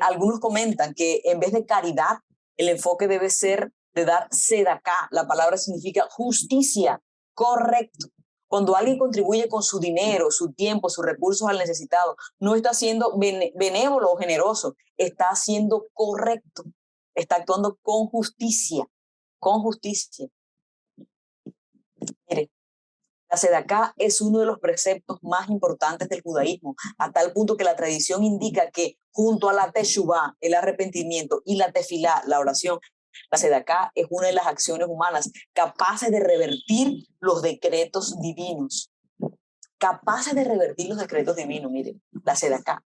Algunos comentan que en vez de caridad, el enfoque debe ser de dar sedaká. La palabra significa justicia, correcto. Cuando alguien contribuye con su dinero, su tiempo, sus recursos al necesitado, no está siendo benévolo o generoso, está siendo correcto, está actuando con justicia, con justicia. Mire, la sedaká es uno de los preceptos más importantes del judaísmo, a tal punto que la tradición indica que junto a la teshuvá, el arrepentimiento, y la tefilá, la oración, la sedaká es una de las acciones humanas capaces de revertir los decretos divinos. Capaces de revertir los decretos divinos, miren, la sedaká.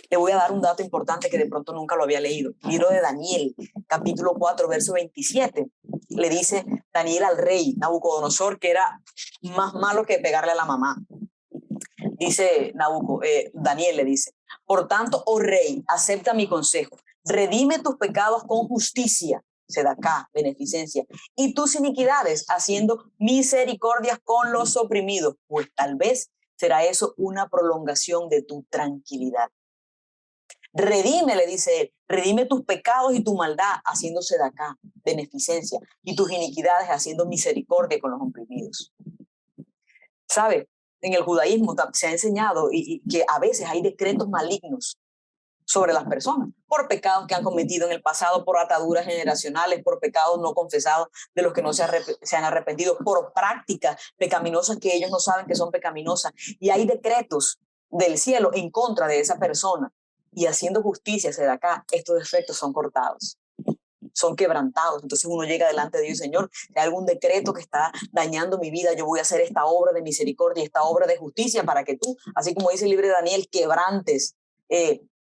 Le voy a dar un dato importante que de pronto nunca lo había leído. Libro de Daniel, capítulo 4, verso 27. Le dice Daniel al rey Nabucodonosor que era más malo que pegarle a la mamá. Dice Daniel le dice, Por tanto, oh rey, acepta mi consejo. Redime tus pecados con justicia, sedacá, beneficencia, y tus iniquidades, haciendo misericordias con los oprimidos, pues tal vez será eso una prolongación de tu tranquilidad. Redime, le dice él, redime tus pecados y tu maldad, haciendo sedacá, beneficencia, y tus iniquidades, haciendo misericordia con los oprimidos. ¿Sabe? En el judaísmo se ha enseñado que a veces hay decretos malignos sobre las personas, por pecados que han cometido en el pasado, por ataduras generacionales, por pecados no confesados de los que no se han arrepentido, por prácticas pecaminosas que ellos no saben que son pecaminosas. Y hay decretos del cielo en contra de esa persona. Y haciendo justicia desde acá, estos efectos son cortados, son quebrantados. Entonces uno llega delante de Dios, Señor, si hay algún decreto que está dañando mi vida, yo voy a hacer esta obra de misericordia, esta obra de justicia para que tú, así como dice el libro de Daniel, quebrantes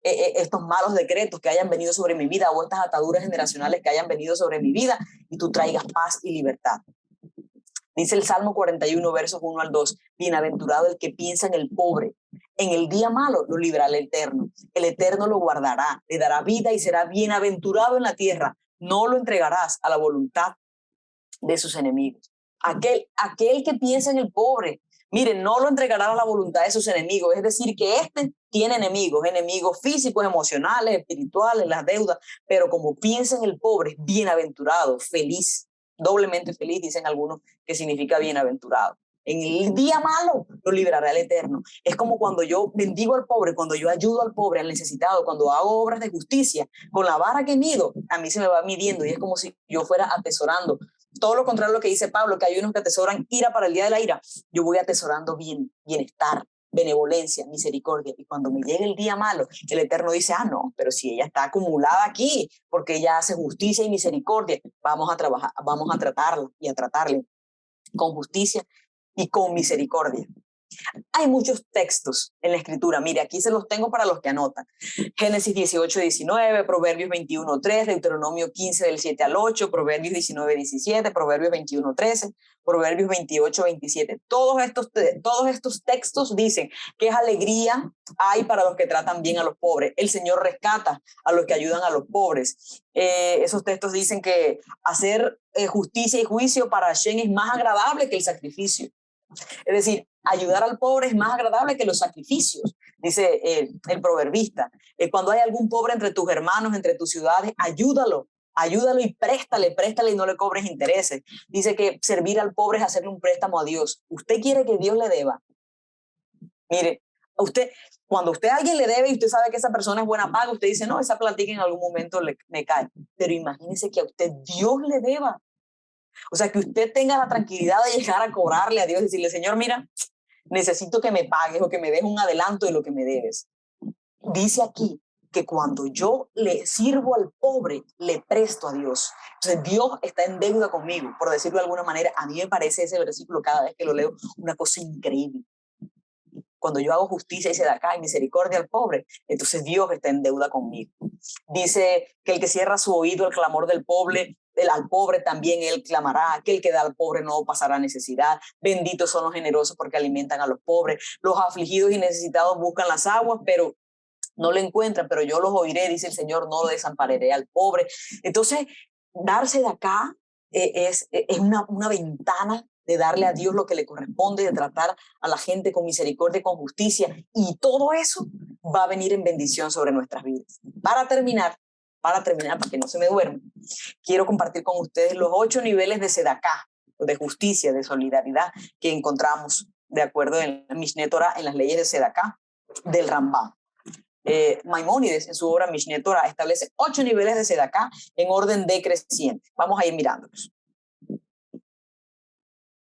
estos malos decretos que hayan venido sobre mi vida o estas ataduras generacionales que hayan venido sobre mi vida y tú traigas paz y libertad. Dice el Salmo 41, versos 1 al 2, bienaventurado el que piensa en el pobre. En el día malo lo librará el Eterno lo guardará, le dará vida y será bienaventurado en la tierra. No lo entregarás a la voluntad de sus enemigos. Aquel que piensa en el pobre, miren, no lo entregará a la voluntad de sus enemigos. Es decir, que tiene enemigos físicos, emocionales, espirituales, las deudas, pero como piensa en el pobre, bienaventurado, feliz, doblemente feliz, dicen algunos, que significa bienaventurado. En el día malo lo librará el Eterno. Es como cuando yo bendigo al pobre, cuando yo ayudo al pobre, al necesitado, cuando hago obras de justicia, con la vara que mido, a mí se me va midiendo y es como si yo fuera atesorando. Todo lo contrario a lo que dice Pablo, que hay unos que atesoran ira para el día de la ira. Yo voy atesorando bienestar, benevolencia, misericordia. Y cuando me llegue el día malo, el Eterno dice, no, pero si ella está acumulada aquí, porque ella hace justicia y misericordia, vamos a trabajar, vamos a tratarla y a tratarle con justicia y con misericordia. Hay muchos textos en la escritura. Mire, aquí se los tengo para los que anotan. Génesis 18, 19, Proverbios 21, 3, Deuteronomio 15 del 7 al 8, Proverbios 19, 17, Proverbios 21, 13, Proverbios 28, 27. Todos estos textos dicen que es alegría hay para los que tratan bien a los pobres. El Señor rescata a los que ayudan a los pobres. Esos textos dicen que hacer justicia y juicio para Hashem es más agradable que el sacrificio. Es decir, ayudar al pobre es más agradable que los sacrificios, dice el proverbista. Cuando hay algún pobre entre tus hermanos, entre tus ciudades, ayúdalo y préstale y no le cobres intereses. Dice que servir al pobre es hacerle un préstamo a Dios. ¿Usted quiere que Dios le deba? Mire, cuando usted a alguien le debe y usted sabe que esa persona es buena paga, usted dice, no, esa platica en algún momento me cae. Pero imagínese que a usted Dios le deba. O sea, que usted tenga la tranquilidad de llegar a cobrarle a Dios y decirle, Señor, mira, necesito que me pagues o que me des un adelanto de lo que me debes. Dice aquí que cuando yo le sirvo al pobre, le presto a Dios. Entonces Dios está en deuda conmigo, por decirlo de alguna manera. A mí me parece ese versículo cada vez que lo leo una cosa increíble. Cuando yo hago justicia y sedacá y misericordia al pobre, entonces Dios está en deuda conmigo. Dice que el que cierra su oído al clamor del pobre, al pobre también él clamará, que el que da al pobre no pasará necesidad. Benditos son los generosos porque alimentan a los pobres. Los afligidos y necesitados buscan las aguas, pero no lo encuentran, pero yo los oiré, dice el Señor, no desampararé al pobre. Entonces, darse de acá es una ventana de darle a Dios lo que le corresponde, de tratar a la gente con misericordia y con justicia, y todo eso va a venir en bendición sobre nuestras vidas. Para terminar, para que no se me duerma, quiero compartir con ustedes los 8 niveles de sedacá, de justicia, de solidaridad que encontramos de acuerdo en la Mishneh Torah, en las leyes de sedacá del Rambam. Maimónides en su obra Mishneh Torah establece 8 niveles de sedacá en orden decreciente. Vamos a ir mirándolos.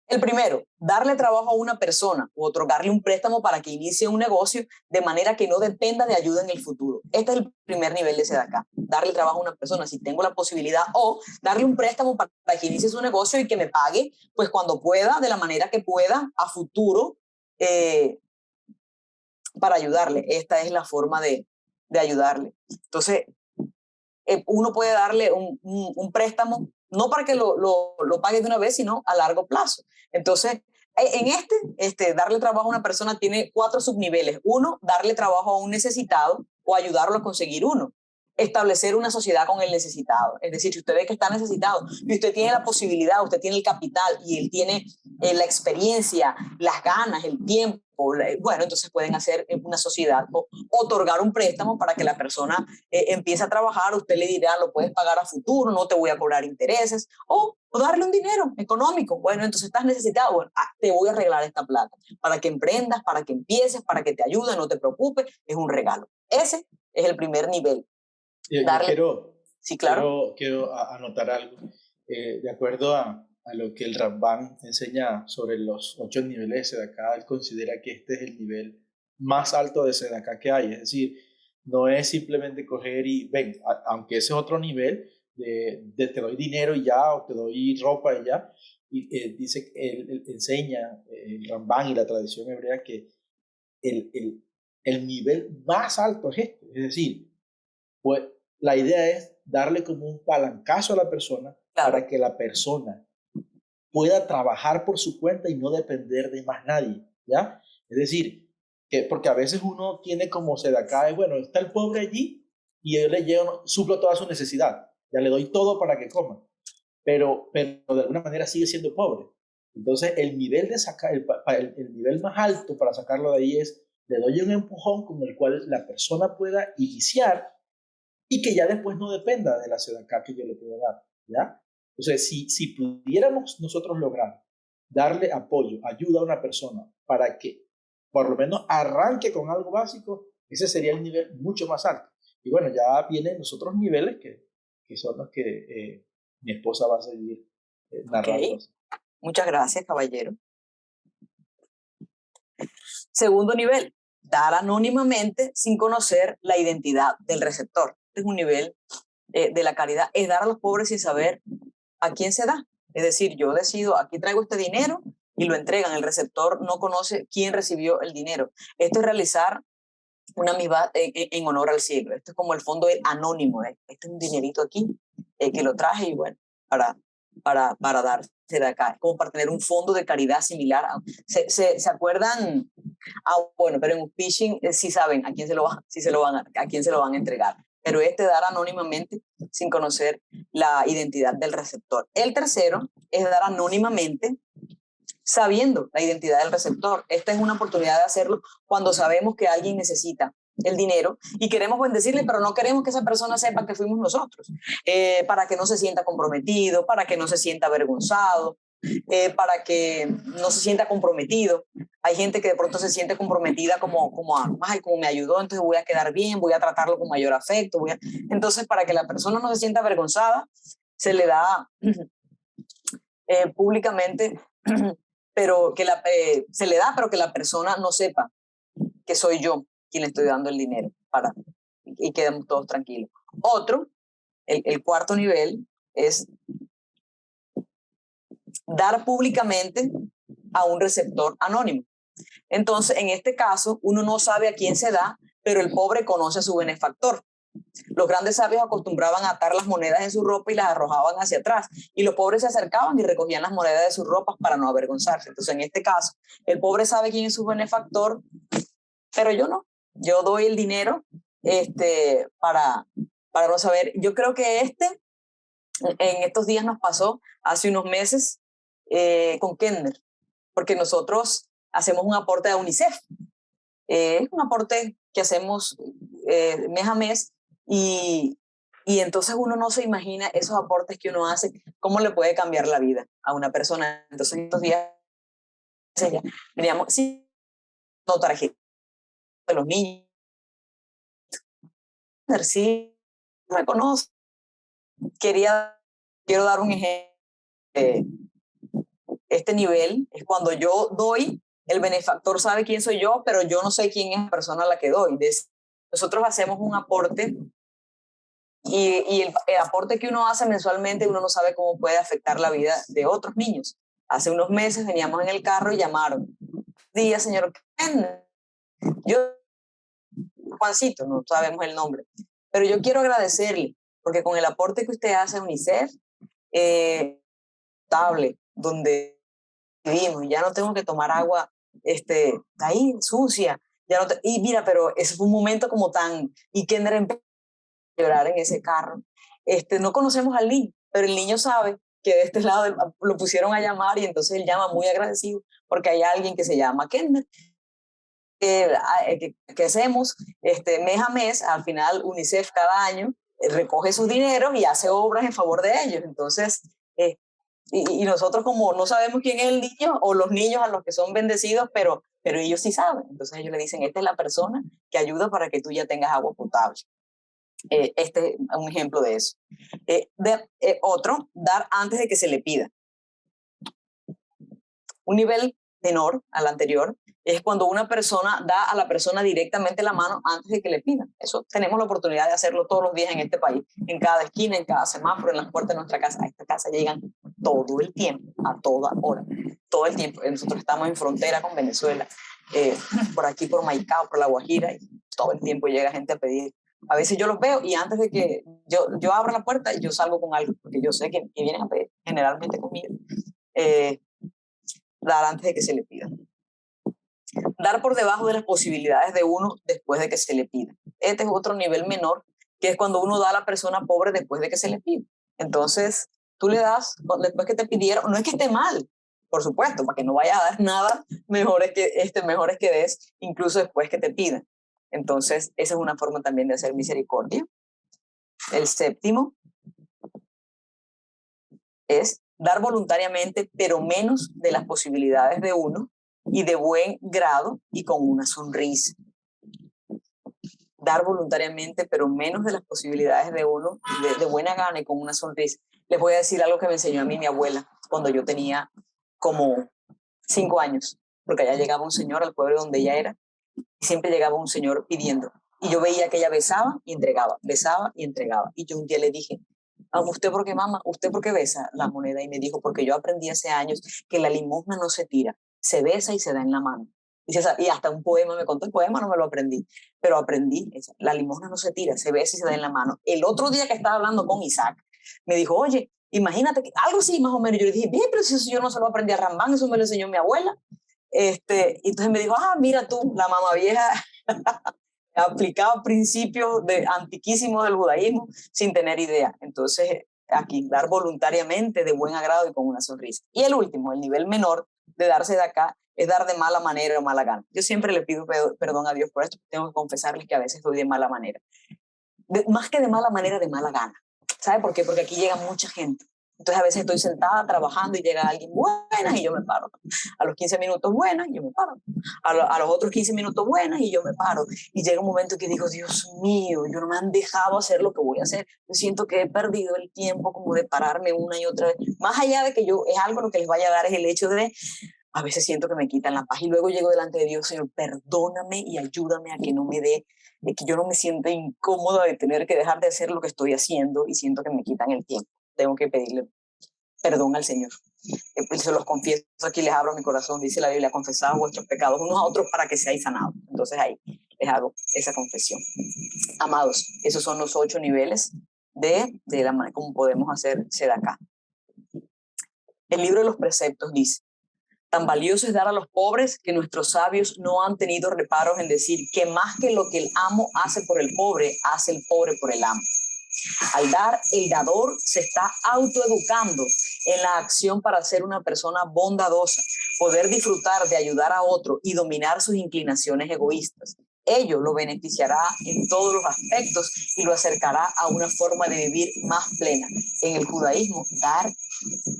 El primero, darle trabajo a una persona o otorgarle un préstamo para que inicie un negocio de manera que no dependa de ayuda en el futuro. Este es el primer nivel de sedacá, darle trabajo a una persona si tengo la posibilidad, o darle un préstamo para que inicie su negocio y que me pague pues cuando pueda, de la manera que pueda a futuro, para ayudarle. Esta es la forma de ayudarle. Entonces, uno puede darle un préstamo, no para que lo pague de una vez, sino a largo plazo. Entonces, En darle trabajo a una persona tiene 4 subniveles. Uno, darle trabajo a un necesitado o ayudarlo a conseguir uno. Establecer una sociedad con el necesitado. Es decir, si usted ve que está necesitado y usted tiene la posibilidad, usted tiene el capital y él tiene la experiencia, las ganas, el tiempo, bueno, entonces pueden hacer una sociedad o otorgar un préstamo para que la persona empiece a trabajar. Usted le dirá, lo puedes pagar a futuro, no te voy a cobrar intereses, o darle un dinero económico. Bueno, entonces estás necesitado, bueno, te voy a regalar esta plata para que emprendas, para que empieces, para que te ayude, no te preocupes, es un regalo. Ese es el primer nivel.
Yo
Sí, claro.
quiero anotar algo. De acuerdo a lo que el Ramban enseña sobre los 8 niveles de Sedaká, él considera que este es el nivel más alto de Sedaká que hay. Es decir, no es simplemente coger y, ven, aunque ese es otro nivel, de te doy dinero y ya, o te doy ropa y ya. Y dice, él enseña, el Ramban y la tradición hebrea, que el, el, el nivel más alto es este. Es decir, pues la idea es darle como un palancazo a la persona,
Claro,
para que la persona pueda trabajar por su cuenta y no depender de más nadie, ¿ya? Es decir, que porque a veces uno tiene como se da cae, bueno, está el pobre allí y yo le llevo, suplo toda su necesidad, ya le doy todo para que coma, pero de alguna manera sigue siendo pobre. Entonces, el nivel de sacar, el nivel más alto para sacarlo de ahí es, le doy un empujón con el cual la persona pueda iniciar y que ya después no dependa de la sedacá que yo le puedo dar, ¿ya? Entonces, si pudiéramos nosotros lograr darle apoyo, ayuda a una persona para que por lo menos arranque con algo básico, ese sería el nivel mucho más alto. Y bueno, ya vienen los otros niveles que son los que mi esposa va a seguir narrando.
Ok, muchas gracias, caballero. Segundo nivel, dar anónimamente sin conocer la identidad del receptor. Este es un nivel de la caridad, es dar a los pobres sin saber a quién se da. Es decir, yo decido, aquí traigo este dinero y lo entregan. El receptor no conoce quién recibió el dinero. Esto es realizar una misma en honor al cielo. Esto es como el fondo anónimo. Este es un dinerito aquí que lo traje y bueno, para darse de acá, como para tener un fondo de caridad similar. ¿Se acuerdan? Bueno, pero en un phishing sí saben a quién se lo van, si se lo van a quién se lo van a entregar. Pero dar anónimamente sin conocer la identidad del receptor. El tercero es dar anónimamente sabiendo la identidad del receptor. Esta es una oportunidad de hacerlo cuando sabemos que alguien necesita el dinero y queremos bendecirle, pero no queremos que esa persona sepa que fuimos nosotros, para que no se sienta comprometido, para que no se sienta avergonzado, para que no se sienta comprometido. Hay gente que de pronto se siente comprometida ay, como me ayudó, entonces voy a quedar bien, voy a tratarlo con mayor afecto. Entonces, para que la persona no se sienta avergonzada, se le da públicamente, pero se le da, pero que la persona no sepa que soy yo quien le estoy dando el dinero y quedamos todos tranquilos. Otro, el cuarto nivel, es dar públicamente a un receptor anónimo. Entonces, en este caso, uno no sabe a quién se da, pero el pobre conoce a su benefactor. Los grandes sabios acostumbraban a atar las monedas en su ropa y las arrojaban hacia atrás, y los pobres se acercaban y recogían las monedas de sus ropas para no avergonzarse. Entonces, en este caso, el pobre sabe quién es su benefactor, pero yo no. Yo doy el dinero para no saber. Yo creo que en estos días nos pasó hace unos meses con Kenner, porque nosotros hacemos un aporte a UNICEF. Es un aporte que hacemos mes a mes y entonces uno no se imagina esos aportes que uno hace, cómo le puede cambiar la vida a una persona. Entonces, estos días veníamos, sí, no tarjeta de los niños, sí, me conoce. Quiero dar un ejemplo. Este nivel es cuando yo doy, el benefactor sabe quién soy yo, pero yo no sé quién es la persona a la que doy. Nosotros hacemos un aporte y el aporte que uno hace mensualmente, uno no sabe cómo puede afectar la vida de otros niños. Hace unos meses veníamos en el carro y llamaron. Día, señor yo, Juancito, no sabemos el nombre, pero yo quiero agradecerle, porque con el aporte que usted hace a UNICEF, estable, donde vivimos, ya no tengo que tomar agua ahí sucia, y mira, pero ese fue un momento como tan, y Kendra empezó a llorar en ese carro. No conocemos al niño, pero el niño sabe que de este lado lo pusieron a llamar y entonces él llama muy agradecido porque hay alguien que se llama Kendra. Que hacemos mes a mes, al final UNICEF cada año recoge esos dineros y hace obras en favor de ellos. Entonces, y nosotros como no sabemos quién es el niño o los niños a los que son bendecidos, pero ellos sí saben. Entonces ellos le dicen, esta es la persona que ayuda para que tú ya tengas agua potable. Este es un ejemplo de eso. Otro, dar antes de que se le pida. Un nivel menor al anterior es cuando una persona da a la persona directamente la mano antes de que le pidan. Eso tenemos la oportunidad de hacerlo todos los días en este país, en cada esquina, en cada semáforo, en las puertas de nuestra casa. A esta casa llegan todo el tiempo, a toda hora, todo el tiempo. Nosotros estamos en frontera con Venezuela, por aquí por Maicao, por La Guajira, y todo el tiempo llega gente a pedir. A veces yo los veo y antes de que yo abra la puerta, yo salgo con algo, porque yo sé que vienen a pedir, generalmente comida. Dar antes de que se le pida. Dar por debajo de las posibilidades de uno después de que se le pida. Este es otro nivel menor, que es cuando uno da a la persona pobre después de que se le pide. Entonces, tú le das después que te pidieron, no es que esté mal, por supuesto, para que no vaya a dar nada, mejor es que des incluso después que te pidan. Entonces, esa es una forma también de hacer misericordia. El séptimo es dar voluntariamente, pero menos de las posibilidades de uno y de buen grado y con una sonrisa. Dar voluntariamente, pero menos de las posibilidades de uno, de buena gana y con una sonrisa. Les voy a decir algo que me enseñó a mí mi abuela cuando yo tenía como 5 años, porque allá llegaba un señor al pueblo donde ella era y siempre llegaba un señor pidiendo. Y yo veía que ella besaba y entregaba, besaba y entregaba. Y yo un día le dije, ¿usted por qué, mamá? ¿Usted por qué besa la moneda? Y me dijo, porque yo aprendí hace años que la limosna no se tira, se besa y se da en la mano. Y hasta un poema me contó, el poema no me lo aprendí, pero aprendí, la limosna no se tira, se besa y se da en la mano. El otro día que estaba hablando con Isaac, me dijo, oye, imagínate, que algo así más o menos. Yo le dije, bien, pero si eso yo no se lo aprendí a Rambán, eso me lo enseñó mi abuela. Y entonces me dijo, mira tú, la mamá vieja aplicaba principios antiquísimos del judaísmo sin tener idea. Entonces, aquí, dar voluntariamente, de buen agrado y con una sonrisa. Y el último, el nivel menor de darse de acá, es dar de mala manera o mala gana. Yo siempre le pido perdón a Dios por esto, tengo que confesarles que a veces doy de mala manera. Más que de mala manera, de mala gana. ¿Sabe por qué? Porque aquí llega mucha gente. Entonces a veces estoy sentada trabajando y llega alguien, buenas, y yo me paro. A los 15 minutos, buenas, y yo me paro. A los otros 15 minutos, buenas, y yo me paro. Y llega un momento que digo, Dios mío, yo no me han dejado hacer lo que voy a hacer. Yo siento que he perdido el tiempo como de pararme una y otra vez. Más allá de que es algo lo que les vaya a dar, es el hecho de, a veces siento que me quitan la paz. Y luego llego delante de Dios, Señor, perdóname y ayúdame a que no me dé, que yo no me sienta incómoda de tener que dejar de hacer lo que estoy haciendo y siento que me quitan el tiempo. Tengo que pedirle perdón al Señor. Se los confieso, aquí les abro mi corazón, dice la Biblia, confesad vuestros pecados unos a otros para que seáis sanados. Entonces ahí les hago esa confesión. Amados, esos son los 8 niveles de la manera como podemos hacer sedacá. El libro de los preceptos dice, tan valioso es dar a los pobres que nuestros sabios no han tenido reparos en decir que más que lo que el amo hace por el pobre, hace el pobre por el amo. Al dar, el dador se está autoeducando en la acción para ser una persona bondadosa, poder disfrutar de ayudar a otro y dominar sus inclinaciones egoístas. Ello lo beneficiará en todos los aspectos y lo acercará a una forma de vivir más plena. En el judaísmo, dar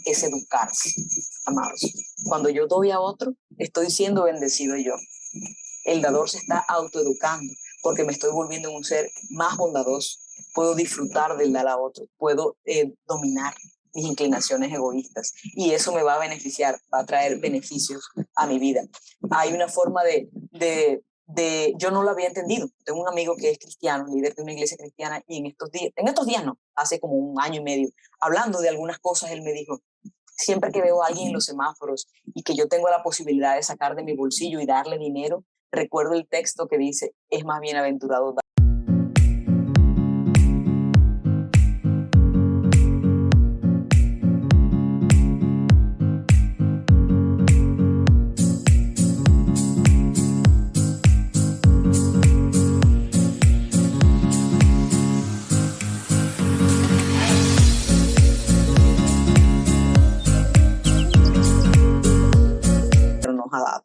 es educarse, amados. Cuando yo doy a otro, estoy siendo bendecido yo. El dador se está autoeducando porque me estoy volviendo un ser más bondadoso. Puedo disfrutar del dar a otro, puedo dominar mis inclinaciones egoístas y eso me va a beneficiar, va a traer beneficios a mi vida. Hay una forma yo no lo había entendido. Tengo un amigo que es cristiano, líder de una iglesia cristiana, y en estos días no, hace como 1 año y medio, hablando de algunas cosas, él me dijo, siempre que veo a alguien en los semáforos y que yo tengo la posibilidad de sacar de mi bolsillo y darle dinero, recuerdo el texto que dice, es más bienaventurado dar. ha dado.